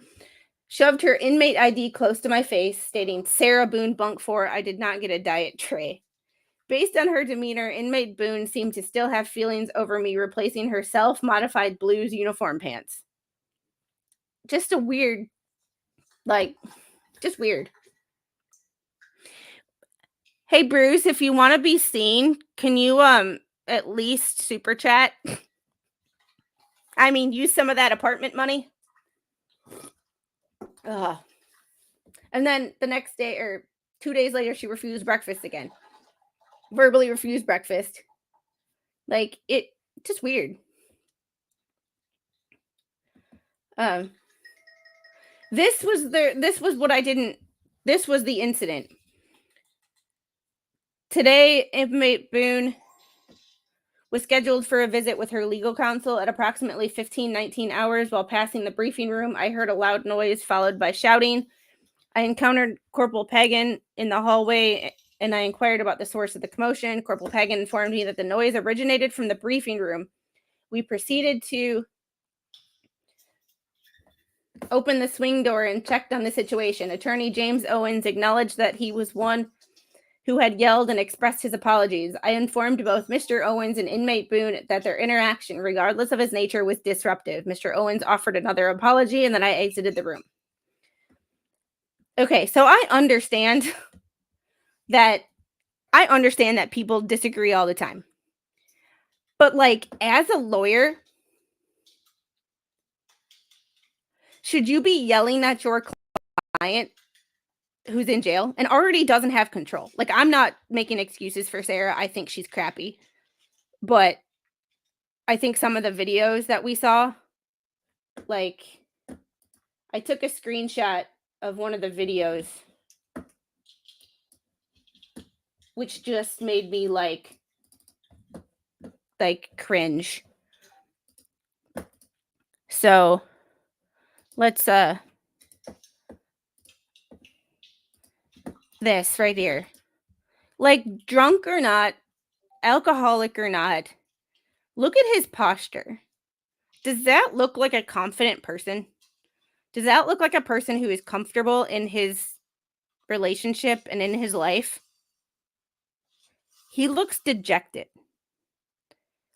Shoved her inmate ID close to my face, stating, Sarah Boone, bunk 4, I did not get a diet tray. Based on her demeanor, inmate Boone seemed to still have feelings over me replacing her self-modified blues uniform pants. Just a weird, like, just weird. Hey, Bruce, if you want to be seen, can you at least super chat? I mean, use some of that apartment money. Ugh. And then the next day, or 2 days later, she refused breakfast again. Verbally refused breakfast. Like, it just weird. This was the incident. Today, inmate Boone was scheduled for a visit with her legal counsel. At approximately 19 hours while passing the briefing room, I heard a loud noise followed by shouting. I encountered Corporal Pagan in the hallway and I inquired about the source of the commotion. Corporal Pagan informed me that the noise originated from the briefing room. We proceeded to opened the swing door and checked on the situation. Attorney James Owens acknowledged that he was one who had yelled and expressed his apologies. I informed both Mr. Owens and inmate Boone that their interaction, regardless of its nature, was disruptive. Mr. Owens offered another apology, and then I exited the room. Okay, so I understand that people disagree all the time. But, like, as a lawyer, should you be yelling at your client who's in jail and already doesn't have control? Like, I'm not making excuses for Sarah. I think she's crappy. But I think some of the videos that we saw, like, I took a screenshot of one of the videos, which just made me, like cringe. So, let's, this right here. Like, drunk or not, alcoholic or not, look at his posture. Does that look like a confident person? Does that look like a person who is comfortable in his relationship and in his life? He looks dejected.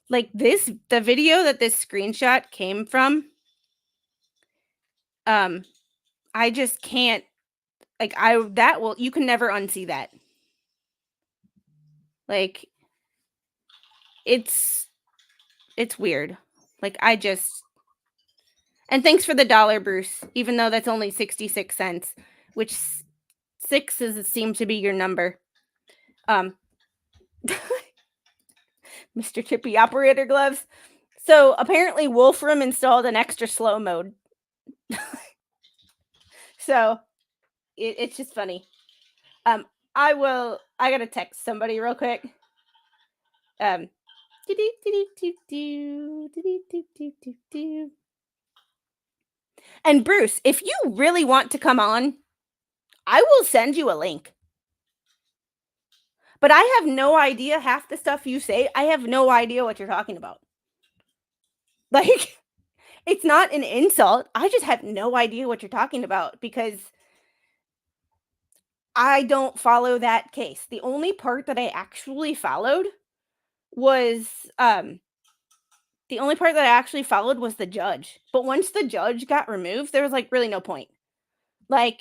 Like, the video that this screenshot came from, I just can't, like, you can never unsee that. Like, it's weird. Like, and thanks for the $1, Bruce, even though that's only 66 cents, which 6 seems to be your number. Mr. Chippy operator gloves. So apparently Wolfram installed an extra slow mode. So it's just funny. I gotta text somebody real quick. And Bruce, if you really want to come on, I will send you a link. But I have no idea half the stuff you say. I have no idea what you're talking about. Like, it's not an insult. I just have no idea what you're talking about because I don't follow that case. The only part that I actually followed was the judge. But once the judge got removed, there was, like, really no point. Like,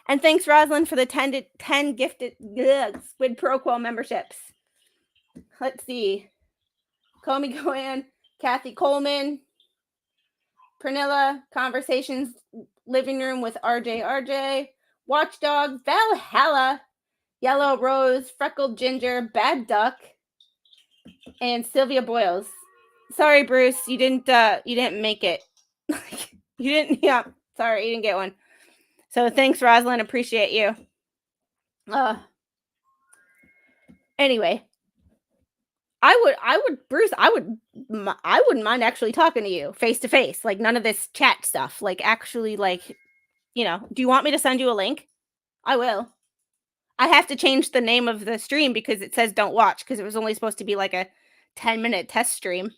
and thanks, Rosalind, for the 10 gifted Squid Pro Quo memberships. Let's see. Comey Goan, Kathy Coleman, Pernilla, Conversations Living Room with RJ, Watchdog, Valhalla, Yellow Rose, Freckled Ginger, Bad Duck, and Sylvia Boyles. Sorry, Bruce, you didn't make it. You didn't, yeah, sorry, you didn't get one. So thanks, Rosalind, appreciate you. Anyway, Bruce, I wouldn't mind actually talking to you face to face, like none of this chat stuff, like actually, like, do you want me to send you a link? I will. I have to change the name of the stream because it says don't watch because it was only supposed to be like a 10-minute test stream.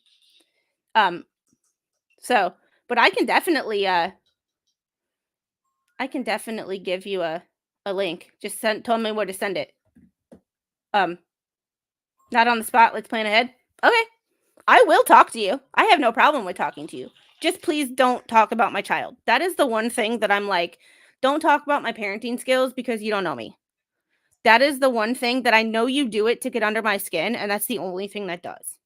So, but I can definitely give you a link. Just tell me where to send it. Not on the spot. Let's plan ahead. Okay. I will talk to you. I have no problem with talking to you. Just please don't talk about my child. That is the one thing that I'm like, don't talk about my parenting skills because you don't know me. That is the one thing that I know you do it to get under my skin, and that's the only thing that does.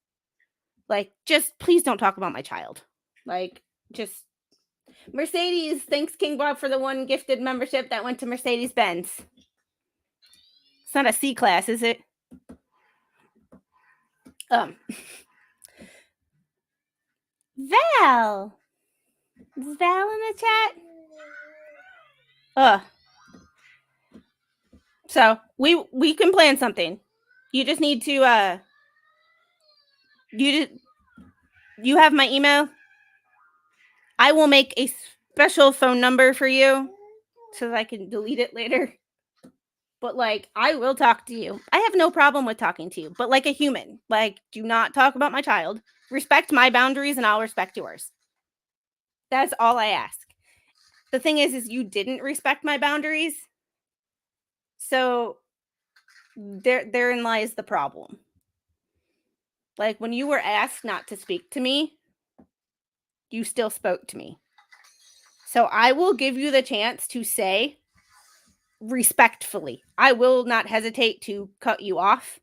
Like, just please don't talk about my child. Like, just Mercedes, thanks King Bob for the 1 gifted membership that went to Mercedes-Benz. It's not a C class, is it? Val. Is Val in the chat? So we can plan something. You just need to You have my email? I will make a special phone number for you so that I can delete it later. But like, I will talk to you. I have no problem with talking to you, but like a human. Like, do not talk about my child. Respect my boundaries and I'll respect yours. That's all I ask. The thing is you didn't respect my boundaries. So therein lies the problem. Like, when you were asked not to speak to me, you still spoke to me. So I will give you the chance to say respectfully. I will not hesitate to cut you off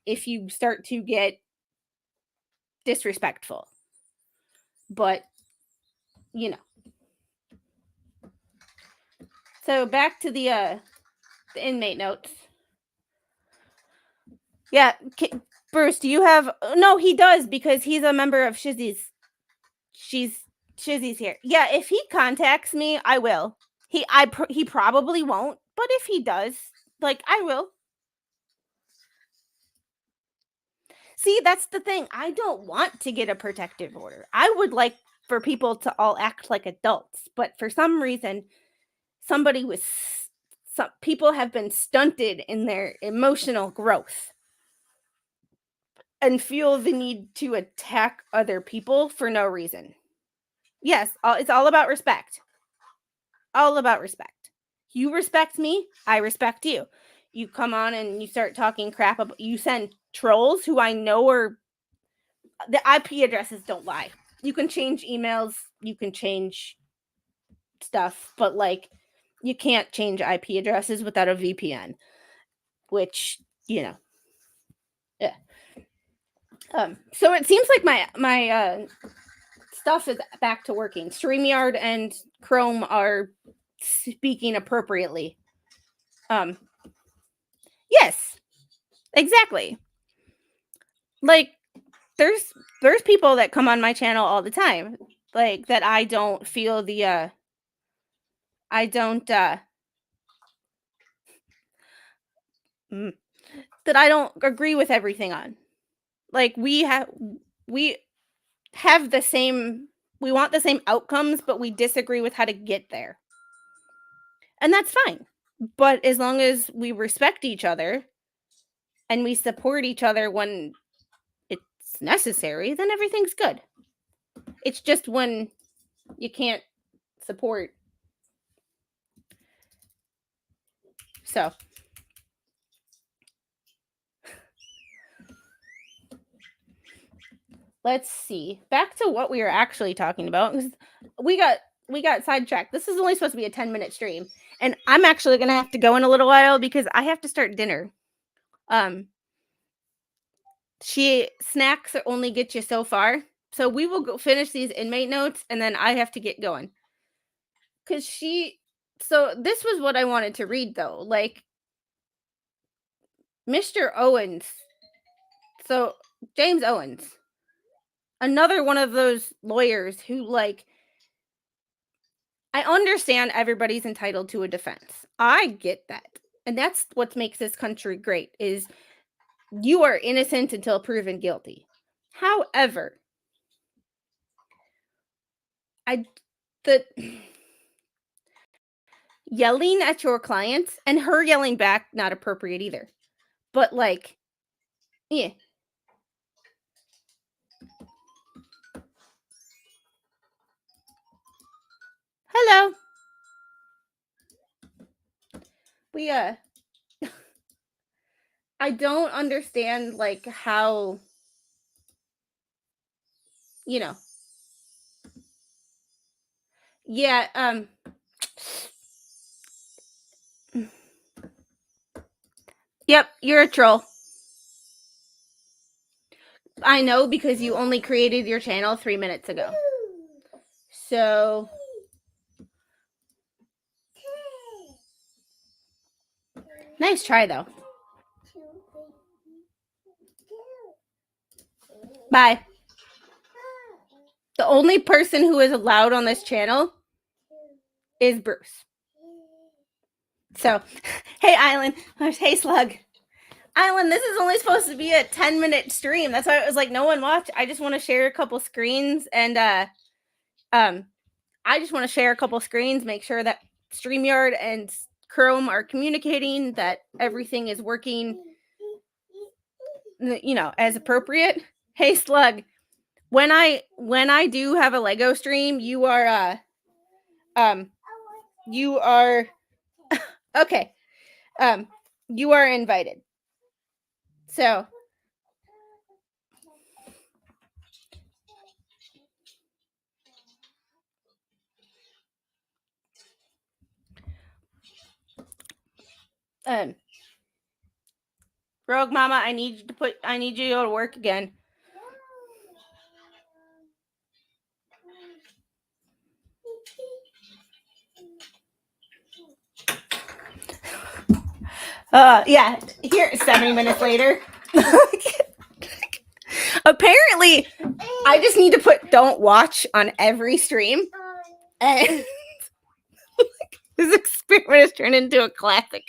if you start to get disrespectful. But, you know. So back to the inmate notes. Yeah, Bruce, do you have... No, he does, because he's a member of Shizzy's. Shizzy's here. Yeah, if he contacts me, I will. He probably won't, but if he does, like, I will. See, that's the thing. I don't want to get a protective order. I would like for people to all act like adults, but for some reason, some people have been stunted in their emotional growth and feel the need to attack other people for no reason. Yes, it's all about respect. All about respect. You respect me, I respect you. You come on and you start talking crap about... You send trolls who I know are... The IP addresses don't lie. You can change emails, you can change stuff, but like, you can't change IP addresses without a VPN, which, you know. Yeah. So it seems like my stuff is back to working. StreamYard and Chrome are speaking appropriately. Yes, exactly. Like, there's people that come on my channel all the time, like, that I don't feel the I don't that I don't agree with everything on. Like, we have the same... we want the same outcomes, but we disagree with how to get there. And that's fine. But as long as we respect each other and we support each other when it's necessary, then everything's good. It's just when you can't support. So, let's see. Back to what we were actually talking about. We got sidetracked. This is only supposed to be a 10-minute stream, and I'm actually gonna have to go in a little while because I have to start dinner. Snacks only get you so far, so we will go finish these inmate notes, and then I have to get going. So this was what I wanted to read, though. Like, Mr. Owens. So James Owens, another one of those lawyers who, like, I understand everybody's entitled to a defense. I get that. And that's what makes this country great, is you are innocent until proven guilty. However, yelling at your clients, and her yelling back, not appropriate either. But, like, yeah. Hello. I don't understand, like, how, you know. Yeah, yep, you're a troll. I know, because you only created your channel 3 minutes ago. So, nice try, though. Bye. The only person who is allowed on this channel is Bruce. So, hey, Island. Hey, Slug. Island, this is only supposed to be a 10-minute stream. That's why it was like no one watch. I just want to share a couple screens and I just want to share a couple screens, make sure that StreamYard and Chrome are communicating, that everything is working, you know, as appropriate. Hey Slug, when I do have a Lego stream, you are okay. You are invited. So Rogue Mama, I need you to go to work again. Yeah, here 70 minutes later. Apparently, I just need to put don't watch on every stream. And this experiment has turned into a classic.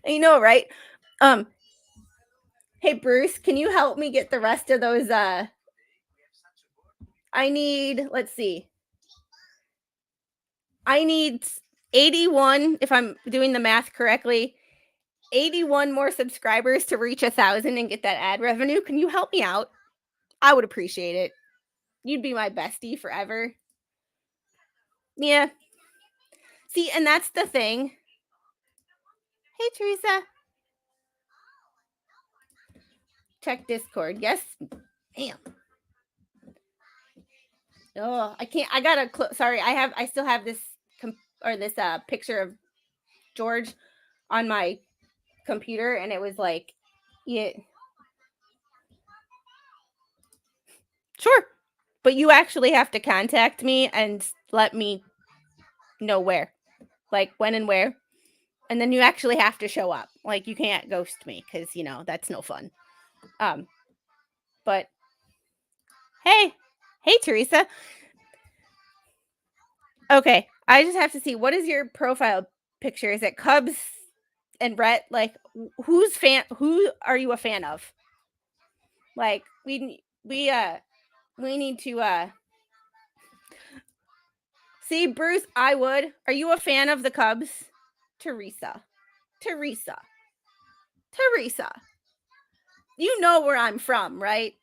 You know, right? Hey Bruce, can you help me get the rest of those I need, let's see. I need 81, if I'm doing the math correctly, 81 more subscribers to reach 1,000 and get that ad revenue. Can you help me out? I would appreciate it. You'd be my bestie forever. Yeah. See, and that's the thing. Hey, Teresa. Check Discord. Yes. Damn. Oh, I can't. I gotta. Sorry, I still have this picture of George on my computer, and it was like, yeah. Sure, but you actually have to contact me and let me know where, like when and where, and then you actually have to show up. Like you can't ghost me because you know that's no fun. But hey, Teresa. Okay, I just have to see, what is your profile picture? Is it Cubs and Rhett? Like, who are you a fan of? Like, we need to see, Bruce. I would. Are you a fan of the Cubs? Teresa. You know where I'm from, right?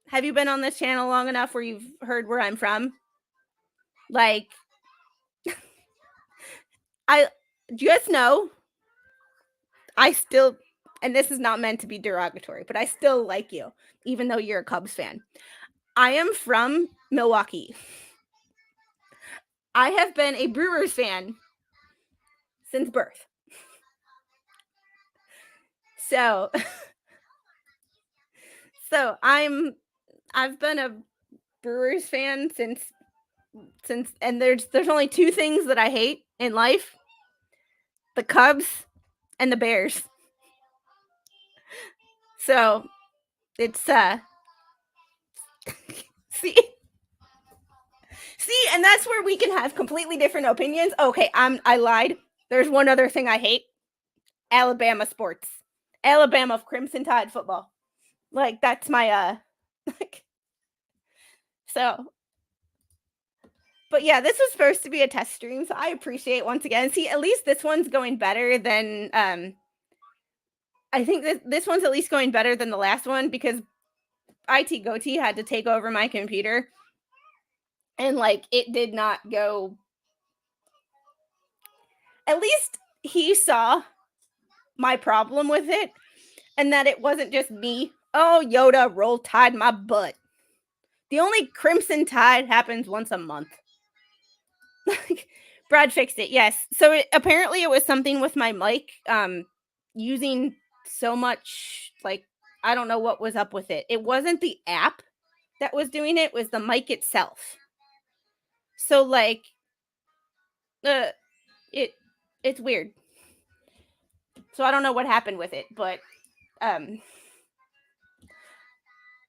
Have you been on this channel long enough where you've heard where I'm from? Like, I just know I still, and this is not meant to be derogatory, but I still like you, even though you're a Cubs fan. I am from Milwaukee. I have been a Brewers fan since birth. So I've been a Brewers fan since and there's only two things that I hate in life: the Cubs and the Bears. So it's see, and that's where we can have completely different opinions. Okay, I lied. There's one other thing I hate: Alabama sports. Alabama Crimson Tide football. Like that's my like, so. But yeah, this was supposed to be a test stream, so I appreciate once again. See, at least this one's going better than I think this one's at least going better than the last one, because IT Goatee had to take over my computer, and like it did not go. At least he saw my problem with it, and that it wasn't just me. Oh, Yoda, roll tide my butt. The only Crimson Tide happens once a month. Brad fixed it. Yes. So apparently it was something with my mic using so much, like, I don't know what was up with it. It wasn't the app that was doing it, was the mic itself. So like it's weird. So I don't know what happened with it, but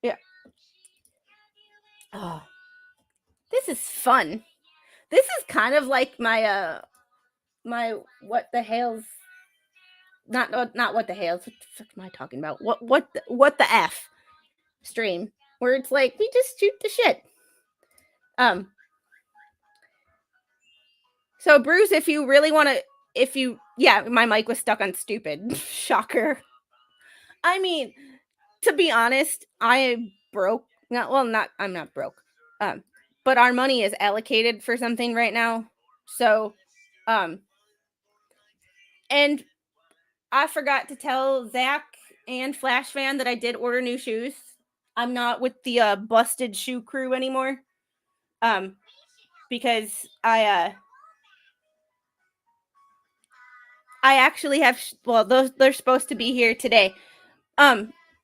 yeah. Oh, this is fun. This is kind of like my my what the hell's not what the hell. What the fuck am I talking about? What the F stream where it's like we just shoot the shit. So Bruce, if you really want to, my mic was stuck on stupid. Shocker. I mean, to be honest, I'm not broke. But our money is allocated for something right now. So, and I forgot to tell Zach and Flash Fan that I did order new shoes. I'm not with the busted shoe crew anymore. Because I actually have those they're supposed to be here today.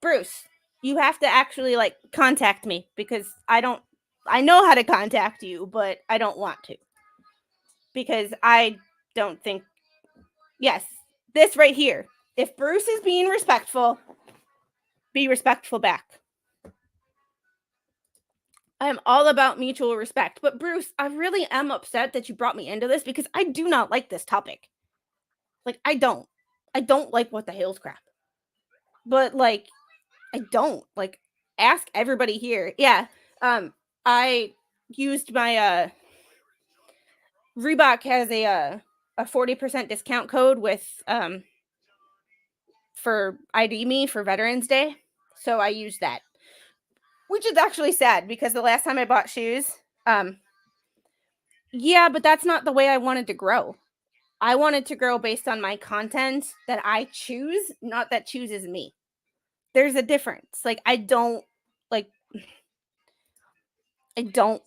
Bruce, you have to actually like contact me because I know how to contact you, but I don't want to. Because I don't think yes, this right here. If Bruce is being respectful, be respectful back. I am all about mutual respect. But Bruce, I really am upset that you brought me into this because I do not like this topic. Like I don't like what the hell's crap. But like I don't like ask everybody here. Yeah. I used my Reebok has a 40% discount code with for ID me for Veterans Day. So I used that. Which is actually sad because the last time I bought shoes, yeah, but that's not the way I wanted to grow. I wanted to grow based on my content that I choose, not that chooses me. There's a difference. Like I don't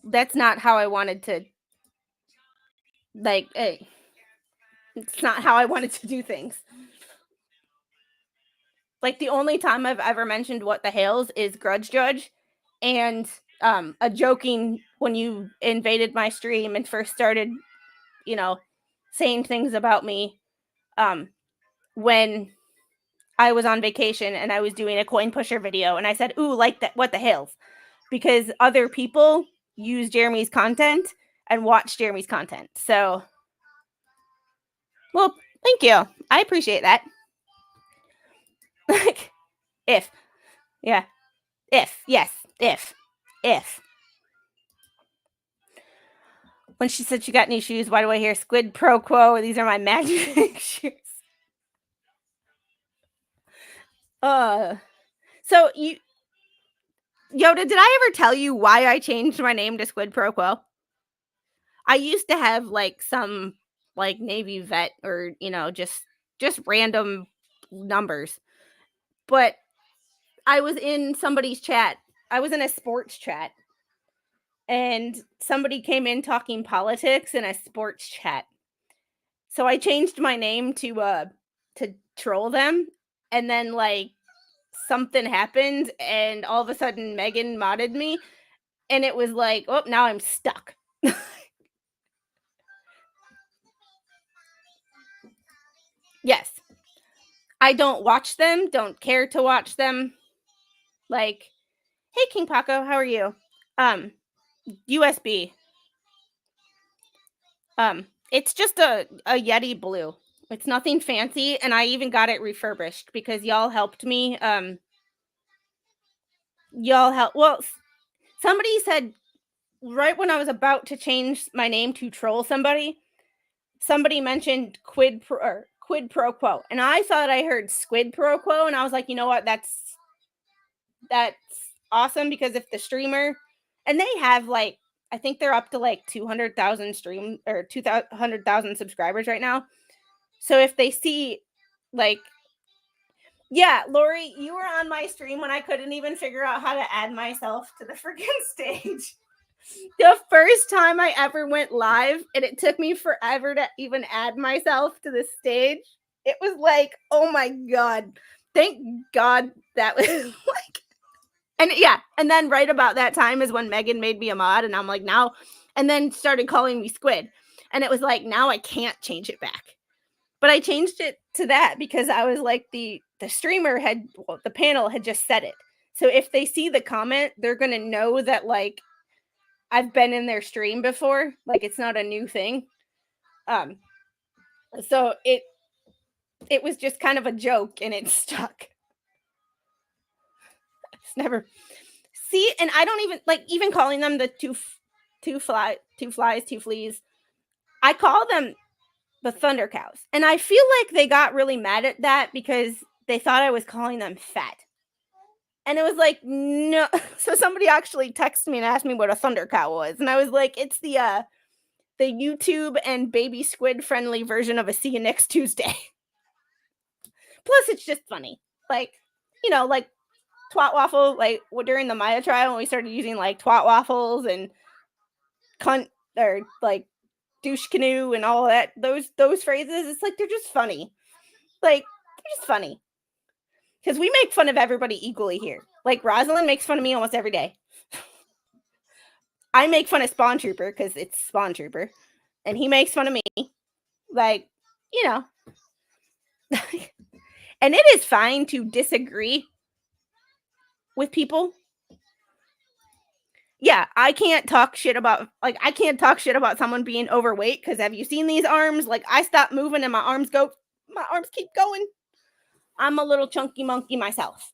that's not how I wanted to it's not how I wanted to do things. Like the only time I've ever mentioned what the hales is Grudge Judge and a joking when you invaded my stream and first started, saying things about me when I was on vacation and I was doing a coin pusher video and I said, "Ooh, like that what the hales?" Because other people use Jeremy's content and watch Jeremy's content. So, well, thank you. I appreciate that. Like if when she said she got new shoes, why do I hear Squid Pro Quo? These are my magic shoes. So Yoda, did I ever tell you why I changed my name to Squid Pro Quo? I used to have like some like Navy vet or just random numbers, but I was in somebody's chat. I was in a sports chat, and somebody came in talking politics in a sports chat. So I changed my name to troll them, and then like something happened, and all of a sudden Megan modded me, and it was like, oh, now I'm stuck. Yes. I don't watch them, don't care to watch them. Like, hey King Paco, how are you? USB. It's just a Yeti blue. It's nothing fancy, and I even got it refurbished because y'all helped me. Well, somebody said right when I was about to change my name to troll somebody mentioned quid pro quo, and I thought I heard squid pro quo, and I was like, you know what, that's awesome because if the streamer, and they have like, I think they're up to like 200,000 stream or 200,000 subscribers right now. So if they see like, yeah, Lori, you were on my stream when I couldn't even figure out how to add myself to the freaking stage. The first time I ever went live, and it took me forever to even add myself to the stage. It was like, oh my God. Thank God that was like, and then right about that time is when Megan made me a mod, and I'm like, now, and then started calling me Squid. And it was like, now I can't change it back. But I changed it to that because I was like, the streamer the panel had just said it. So if they see the comment, they're going to know that like, I've been in their stream before. Like it's not a new thing. So it was just kind of a joke and it stuck. It's never see, and I don't even like even calling them the two flies, two fleas. I call them the Thunder Cows. And I feel like they got really mad at that because they thought I was calling them fat. And it was like, no. So somebody actually texted me and asked me what a Thunder Cow was. And I was like, it's the YouTube and baby squid friendly version of a see you next Tuesday. Plus it's just funny. Like, like twat waffle, like during the Maya trial when we started using like twat waffles and cunt or like douche canoe and all that, those phrases, it's like they're just funny. Like, they're just funny. Because we make fun of everybody equally here. Like, Rosalind makes fun of me almost every day. I make fun of Spawn Trooper because it's Spawn Trooper. And he makes fun of me. Like, and it is fine to disagree with people. Yeah, I can't talk shit about someone being overweight because have you seen these arms? Like, I stop moving and my arms keep going. I'm a little chunky monkey myself.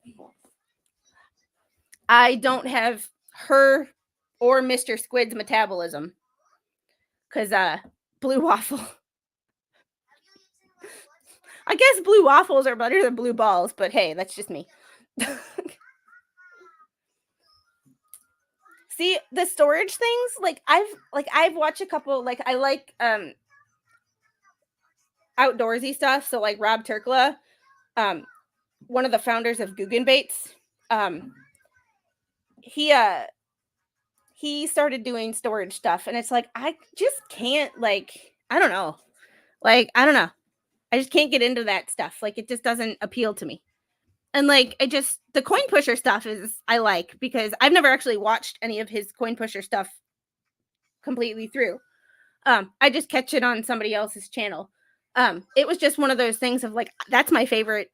I don't have her or Mr. Squid's metabolism. Because, blue waffle. I guess blue waffles are better than blue balls, but hey, that's just me. See, the storage things, I've watched a couple, I like outdoorsy stuff. So like Rob Turkla, one of the founders of Guggenbaits, he started doing storage stuff, and it's like I just can't I don't know. I don't know. I just can't get into that stuff. Like it just doesn't appeal to me. And the coin pusher stuff is I like because I've never actually watched any of his coin pusher stuff completely through. I just catch it on somebody else's channel. It was just one of those things of that's my favorite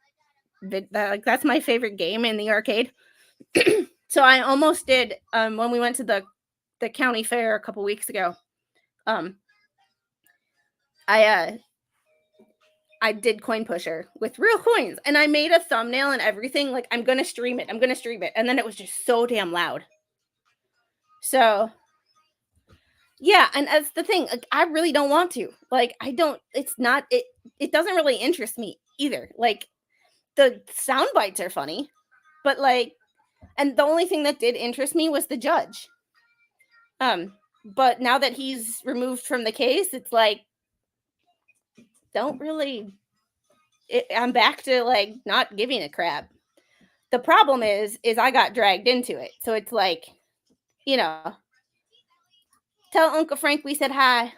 that's my favorite game in the arcade. So I almost did when we went to the county fair a couple weeks ago. I did coin pusher with real coins and I made a thumbnail and everything. Like, I'm going to stream it. And then it was just so damn loud. So, yeah. And that's the thing. Like, I really don't want to. It doesn't really interest me either. Like, the sound bites are funny, but and the only thing that did interest me was the judge. But now that he's removed from the case, it's don't really. I'm back to not giving a crap. The problem is I got dragged into it. So it's tell Uncle Frank we said hi.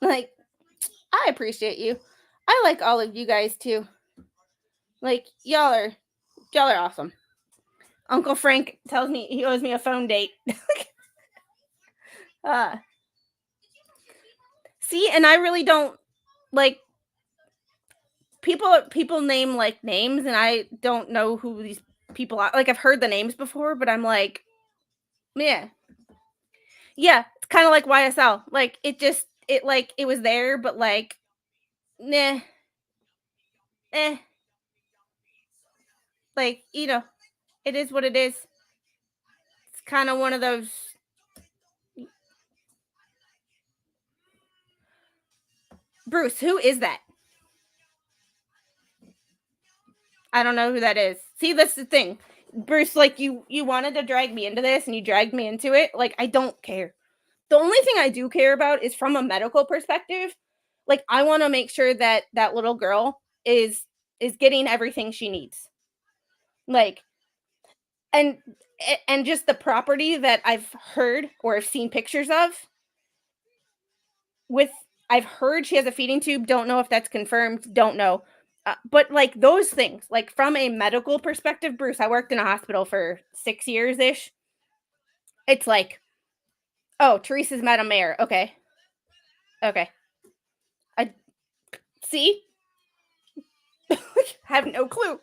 I appreciate you. I like all of you guys too. Y'all are awesome. Uncle Frank tells me he owes me a phone date. See, and I really don't people name names and I don't know who these people are. I've heard the names before, but I'm yeah. Yeah, it's kind of like YSL. It was there, but nah. It is what it is. It's kind of one of those. Bruce, who is that? I don't know who that is. See, that's the thing. Bruce, you wanted to drag me into this and you dragged me into it. I don't care. The only thing I do care about is from a medical perspective. I want to make sure that that little girl is getting everything she needs. And just the property that I've heard or have seen pictures of I've heard she has a feeding tube. Don't know if that's confirmed. Don't know. But those things, from a medical perspective, Bruce, I worked in a hospital for 6 years ish. It's oh, Teresa's Madam Mayor. Okay. I see. Have no clue.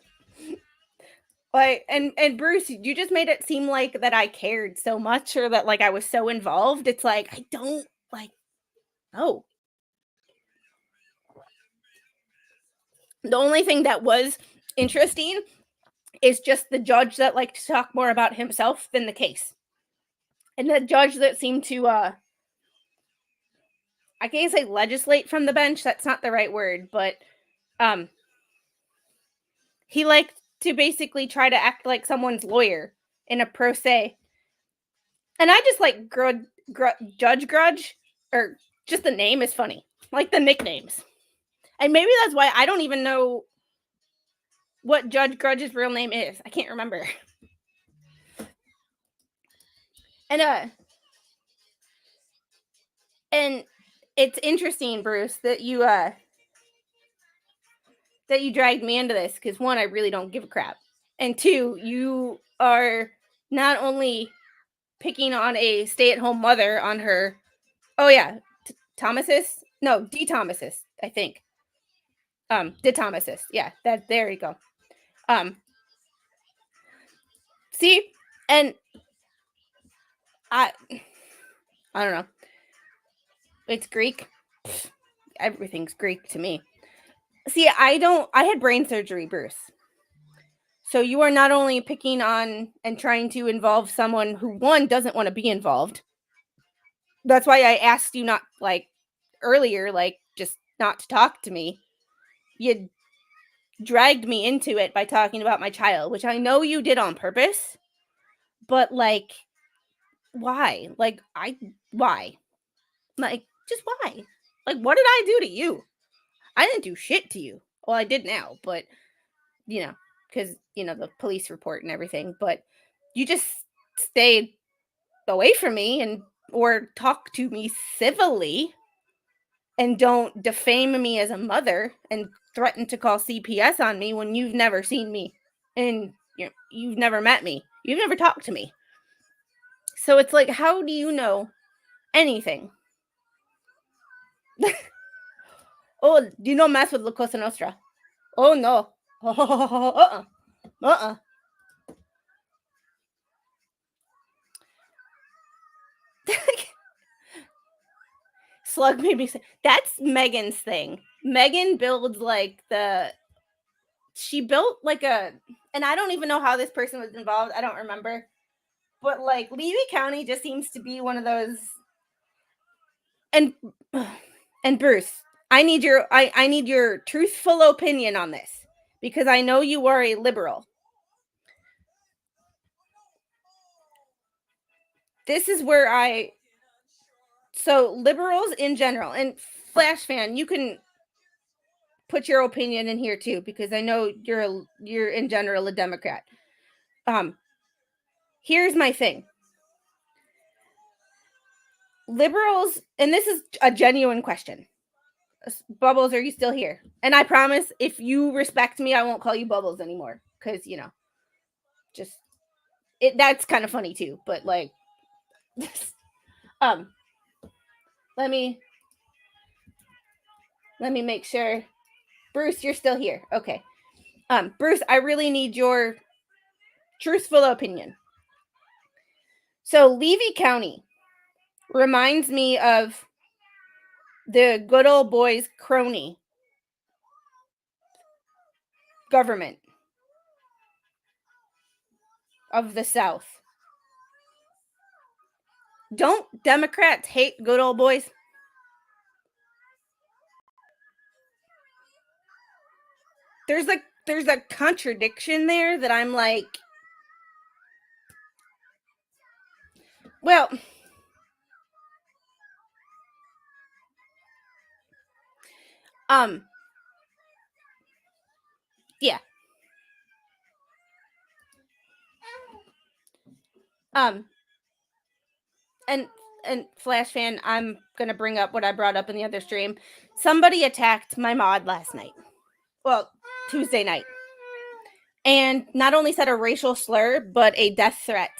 And Bruce, you just made it seem like that I cared so much or that I was so involved. It's I don't no. The only thing that was interesting is just the judge that liked to talk more about himself than the case. And the judge that seemed to I can't say legislate from the bench, that's not the right word, but he liked to basically try to act like someone's lawyer in a pro se. And I just like Judge Grudge, or just the name is funny. Like the nicknames. And maybe that's why I don't even know what Judge Grudge's real name is. I can't remember. And it's interesting, Bruce, that you dragged me into this, because one, I really don't give a crap. And two, you are not only picking on a stay-at-home mother on her, Thomasis? No, D Thomasis, I think. De Thomasis. Yeah, there you go. See, and I don't know. It's Greek. Everything's Greek to me. See, I had brain surgery, Bruce. So you are not only picking on and trying to involve someone who, one, doesn't want to be involved. That's why I asked you not, like, earlier, like, just not to talk to me. You dragged me into it by talking about my child, which I know you did on purpose. But, like, why? Like, why? Like, just why? Like, what did I do to you? I didn't do shit to you. Well, I did now, but, because, the police report and everything. But you just stayed away from me or talk to me civilly and don't defame me as a mother and threaten to call CPS on me when you've never seen me and you've never met me. You've never talked to me. So it's like, how do you know anything? Oh, do you not mess with La Cosa Nostra? Oh, no. Slug made me say, that's Megan's thing. Megan builds she built like and I don't even know how this person was involved. I don't remember. But like Levy County just seems to be one of those. And Bruce, I need your truthful opinion on this, because I know you are a liberal. This is where so liberals in general, and Flash fan, you can put your opinion in here too, because I know you're in general a Democrat. Here's my thing. Liberals, and this is a genuine question. Bubbles, are you still here? And I promise, if you respect me, I won't call you Bubbles anymore, because just that's kind of funny too. But like, let me make sure. Bruce, you're still here. Okay. Bruce, I really need your truthful opinion. So Levy County reminds me of the good old boys crony government of the South. Don't Democrats hate good old boys? There's a contradiction there that I'm like, well, yeah. And Flash fan, I'm gonna bring up what I brought up in the other stream. Somebody attacked my mod last night. Well, Tuesday night. And not only said a racial slur, but a death threat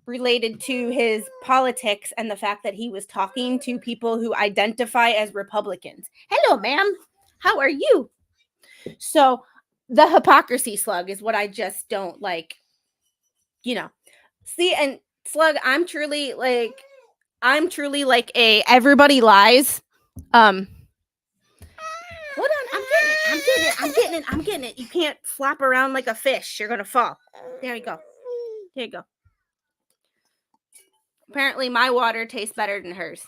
related to his politics and the fact that he was talking to people who identify as Republicans. Hello, ma'am. How are you? So the hypocrisy, Slug, is what I just don't like. See, and Slug, I'm truly like a everybody lies. Hold on, I'm getting getting it. I'm getting it. You can't flop around like a fish. You're going to fall. There you go. There you go. Apparently my water tastes better than hers.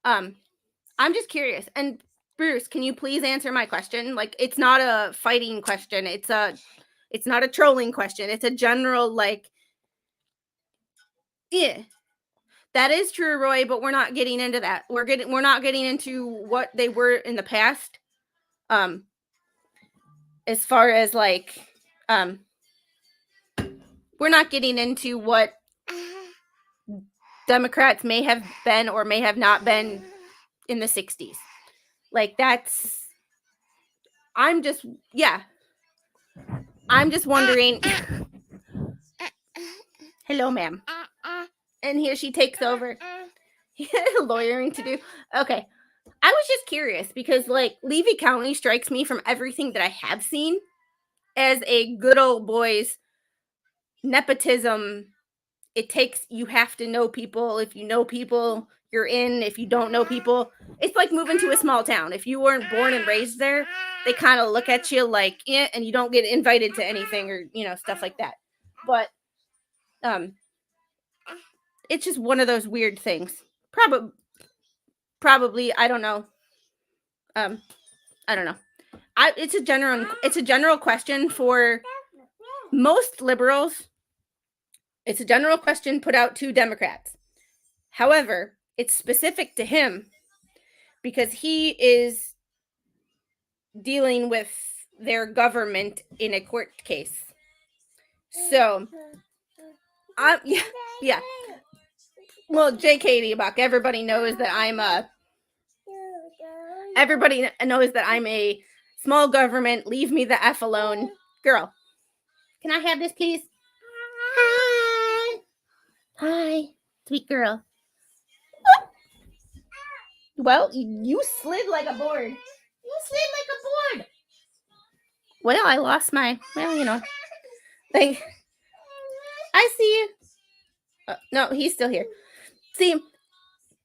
I'm just curious. And Bruce, can you please answer my question? Like, it's not a fighting question. It's not a trolling question. It's a general, like, yeah. That is true, Roy, but we're not getting into that. We're not getting into what they were in the past. As far as like we're not getting into what Democrats may have been or may have not been in the 60s. Like I'm just wondering. Hello, ma'am. And here she takes over. Lawyering to do. Okay. I was just curious because, like, Levy County strikes me from everything that I have seen as a good old boys nepotism. It takes, you have to know people. If you know people, you're in. If you don't know people, it's like moving to a small town. If you weren't born and raised there, they kind of look at you like, and you don't get invited to anything or, stuff like that. But it's just one of those weird things. Probably, I don't know. I don't know. It's a general question for most liberals. It's a general question put out to Democrats. However, it's specific to him because he is dealing with their government in a court case. So, yeah. Well, J. Katie Buck, everybody knows that I'm a small government, leave me the F alone girl. Can I have this, please? Hi, sweet girl. Well, you slid like a board. Well, I lost my, thing. I see you. No, he's still here. See,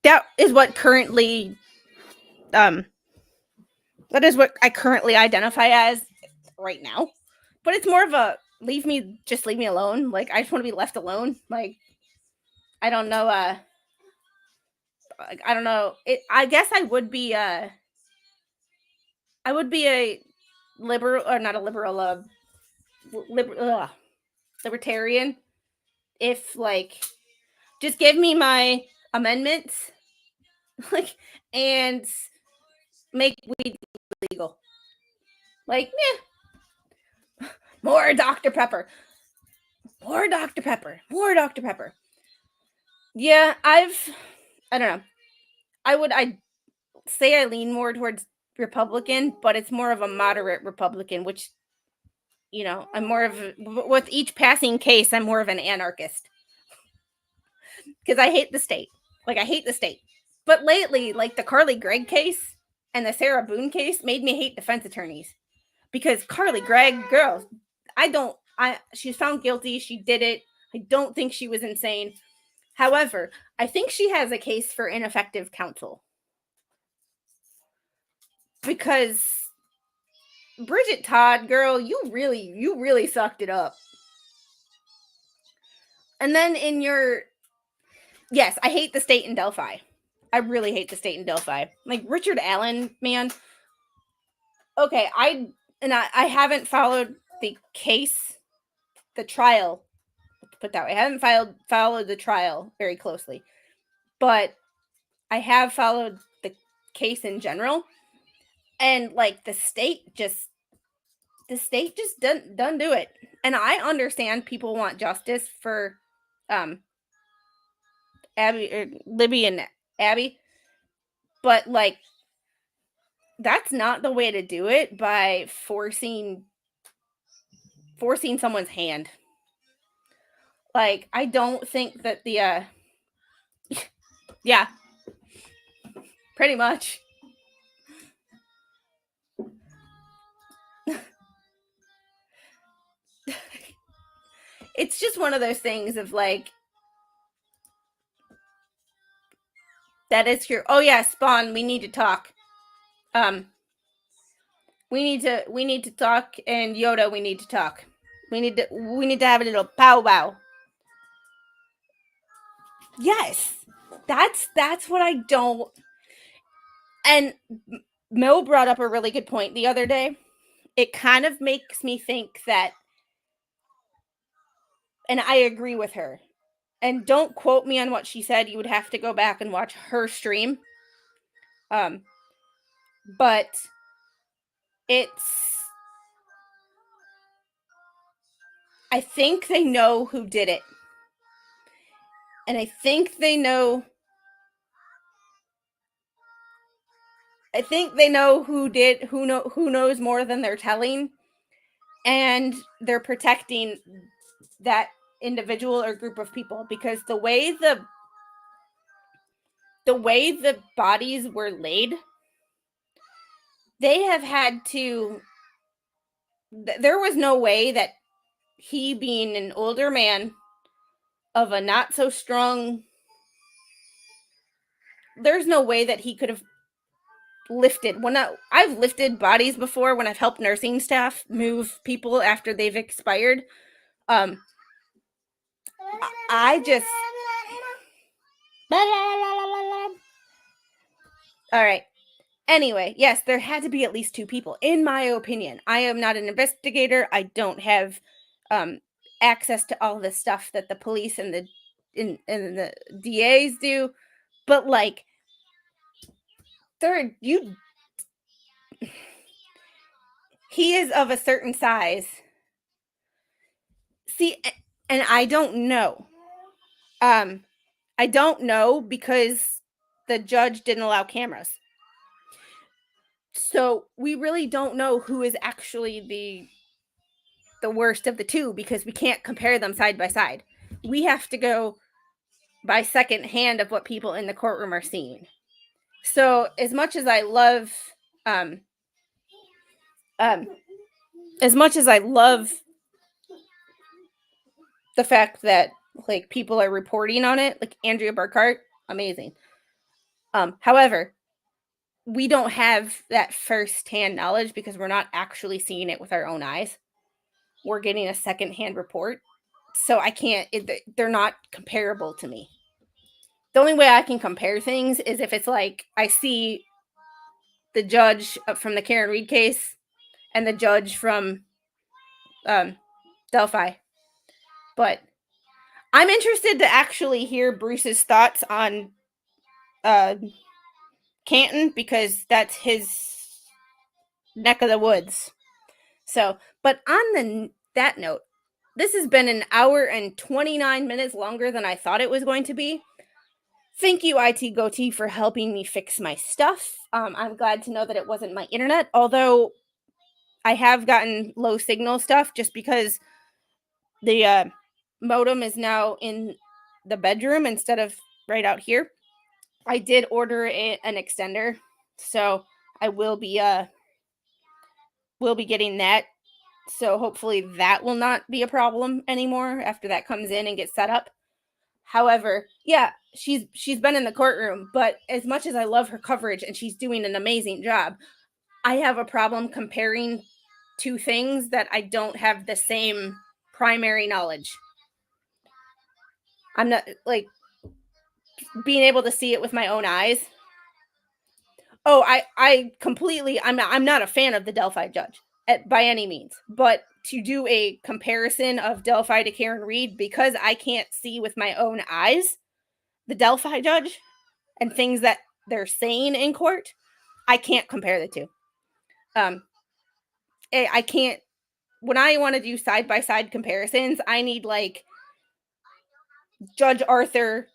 that is what currently, that is what I currently identify as right now. But it's more of a leave me alone. Like, I just want to be left alone. Like, I don't know. I don't know. I guess I would be a liberal, or not a liberal, libertarian. If, like, just give me my amendments, like, and make weed legal. Like, more Dr. Pepper. More Dr. Pepper. More Dr. Pepper. Yeah, I don't know. I'd say I lean more towards Republican, but it's more of a moderate Republican, which, I'm more of, with each passing case, I'm more of an anarchist. Because I hate the state. Like, I hate the state. But lately, like, the Carly Gregg case and the Sarah Boone case made me hate defense attorneys. Because Carly Gregg, girl, she's found guilty. She did it. I don't think she was insane. However, I think she has a case for ineffective counsel. Because Bridget Todd, girl, you really sucked it up. And then yes, I hate the state in Delphi. I really hate the state in Delphi. Like, Richard Allen, man. Okay, I haven't followed the case, the trial. Put that way. I haven't followed the trial very closely, but I have followed the case in general, and like the state just doesn't do it. And I understand people want justice for Libby and Abby, but like, that's not the way to do it, by forcing someone's hand. Like, I don't think that the yeah, pretty much. It's just one of those things of like, that is your, oh yeah, Spawn, we need to talk. We need to talk, and Yoda, we need to talk. We need to have a little powwow. Yes. That's what I don't. And Mo brought up a really good point the other day. It kind of makes me think that, and I agree with her. And don't quote me on what she said. You would have to go back and watch her stream. But it's, I think they know who did it. And I think they know who knows more than they're telling, and they're protecting that individual or group of people, because the way the bodies were laid, they have had to, there was no way that he, being an older man of a not so strong, there's no way that he could have lifted. I've lifted bodies before when I've helped nursing staff move people after they've expired. I just all right. Anyway, yes, there had to be at least two people, in my opinion. I am not an investigator. I don't have access to all the stuff that the police and the DAs do, but like, he is of a certain size. See, and I don't know. I don't know because the judge didn't allow cameras. So we really don't know who is actually the worst of the two, because we can't compare them side by side. We have to go by second hand of what people in the courtroom are seeing. So as much as I love the fact that like people are reporting on it, like Andrea Burkhart, amazing. However, we don't have that first-hand knowledge because we're not actually seeing it with our own eyes. We're getting a second-hand report. So I can't, they're not comparable to me. The only way I can compare things is if it's like I see the judge from the Karen Reed case and the judge from Delphi. But I'm interested to actually hear Bruce's thoughts on Canton, because that's his neck of the woods. So, but on that note, this has been an hour and 29 minutes longer than I thought it was going to be. Thank you, IT Goatee, for helping me fix my stuff. I'm glad to know that it wasn't my internet, although I have gotten low signal stuff just because the modem is now in the bedroom instead of right out here. I did order an extender, so I will be getting that. So hopefully that will not be a problem anymore after that comes in and gets set up. However, yeah, she's been in the courtroom, but as much as I love her coverage and she's doing an amazing job, I have a problem comparing two things that I don't have the same primary knowledge. I'm not like being able to see it with my own eyes. Oh, I completely, I'm not a fan of the Delphi judge by any means, but to do a comparison of Delphi to Karen Reed, because I can't see with my own eyes the Delphi judge and things that they're saying in court, I can't compare the two. I can't, when I want to do side by side comparisons, I need like Judge Arthur,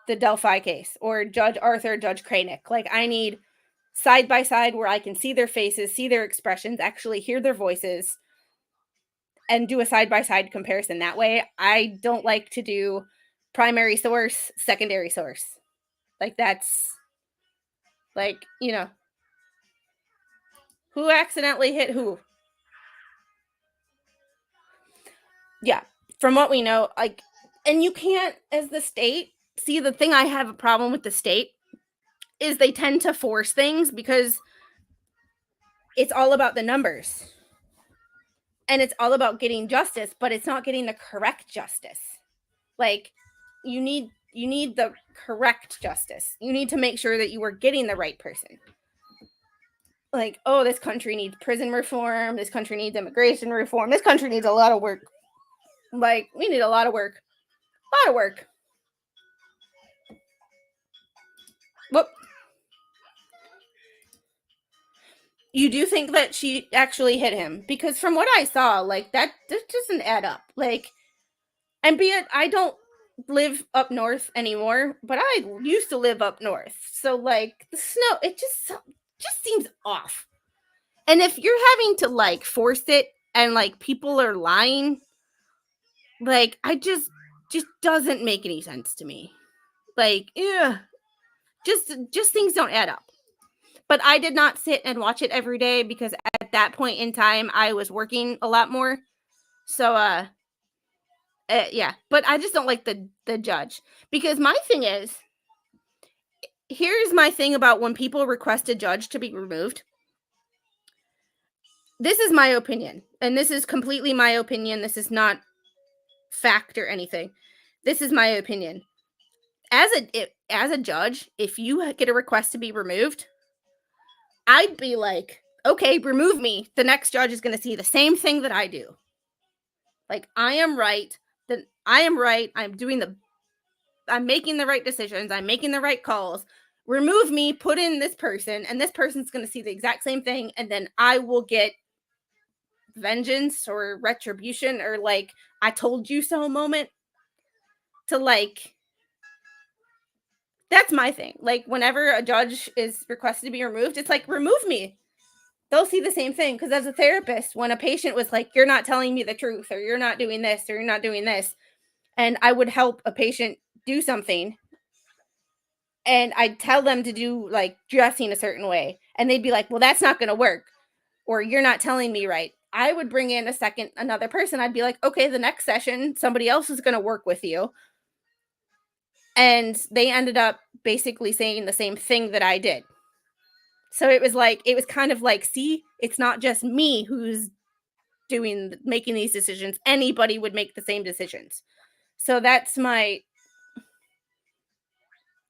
the Delphi case, or Judge Arthur, Judge Kranick. Like, I need side by side where I can see their faces, see their expressions, actually hear their voices, and do a side by side comparison that way. I don't like to do primary source, secondary source. Like, that's like, who accidentally hit who? Yeah, from what we know, like, and you can't, as the state, see, the thing I have a problem with the state is they tend to force things, because it's all about the numbers. And it's all about getting justice, but it's not getting the correct justice. Like, you need the correct justice. You need to make sure that you are getting the right person. Like, oh, this country needs prison reform. This country needs immigration reform. This country needs a lot of work. Like, we need a lot of work. A lot of work. Whoop. You do think that she actually hit him? Because from what I saw, like, that doesn't add up. Like, and be it, I don't live up north anymore, but I used to live up north. So, like, the snow, it just seems off. And if you're having to, like, force it and, like, people are lying, like, I just doesn't make any sense to me. Like, yeah, just things don't add up. But I did not sit and watch it every day because at that point in time I was working a lot more. So yeah, but I just don't like the judge, because my thing is, here's my thing about when people request a judge to be removed. This is my opinion, and this is completely my opinion. This is not fact or anything. This is my opinion. As a judge, if you get a request to be removed, I'd be like, okay, remove me. The next judge is going to see the same thing that I do. Like, I am right. Then I am right. I'm making the right decisions. I'm making the right calls. Remove me, put in this person, and this person's going to see the exact same thing, and then I will get vengeance or retribution or, like, I told you so moment to, like, that's my thing. Like, whenever a judge is requested to be removed, it's like, remove me. They'll see the same thing. Because as a therapist, when a patient was like, you're not telling me the truth, or you're not doing this, or you're not doing this, and I would help a patient do something, and I'd tell them to do, like, dressing a certain way, and they'd be like, well, that's not going to work, or you're not telling me right. I would bring in another person. I'd be like, okay, the next session, somebody else is going to work with you. And they ended up basically saying the same thing that I did. So it was kind of like, see, it's not just me who's making these decisions. Anybody would make the same decisions. So that's my,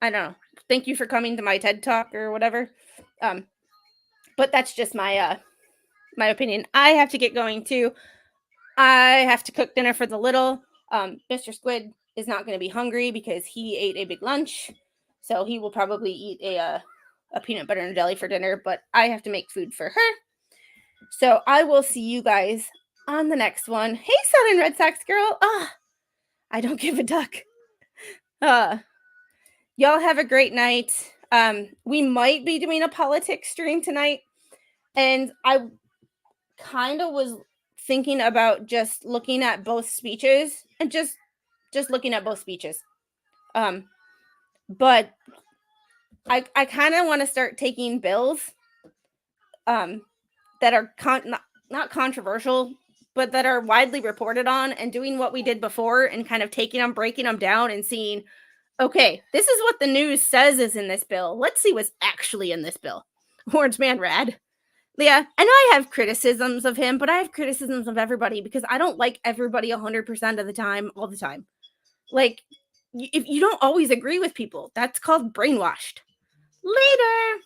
I don't know. Thank you for coming to my TED Talk or whatever. But that's just my my opinion. I have to get going too. I have to cook dinner for the little. Mr. Squid is not going to be hungry because he ate a big lunch. So he will probably eat a peanut butter and jelly for dinner, but I have to make food for her. So I will see you guys on the next one. Hey, Southern Red Sox girl. I don't give a duck. Y'all have a great night. We might be doing a politics stream tonight, and I kind of was thinking about just looking at both speeches and just looking at both speeches. But I kind of want to start taking bills that are not controversial, but that are widely reported on, and doing what we did before and kind of taking them, breaking them down, and seeing, okay, this is what the news says is in this bill. Let's see what's actually in this bill. Orange Man Rad. Yeah, I know I have criticisms of him, but I have criticisms of everybody because I don't like everybody 100% of the time, all the time. Like, if you don't always agree with people, that's called brainwashed. Later.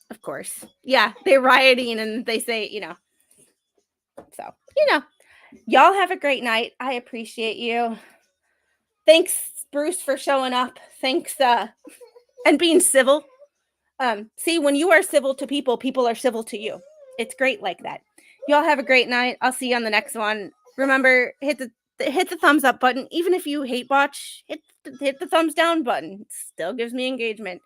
Of course. Yeah, they're rioting and they say, So, y'all have a great night. I appreciate you. Thanks, Bruce, for showing up. Thanks, and being civil. See, when you are civil to people, people are civil to you. It's great like that. Y'all have a great night. I'll see you on the next one. Remember, hit the thumbs up button. Even if you hate watch, hit the thumbs down button. It still gives me engagement.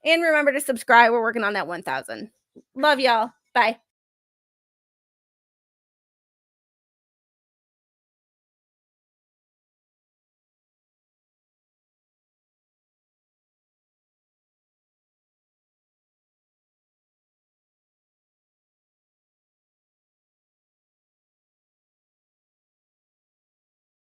And remember to subscribe. We're working on that 1,000. Love y'all. Bye.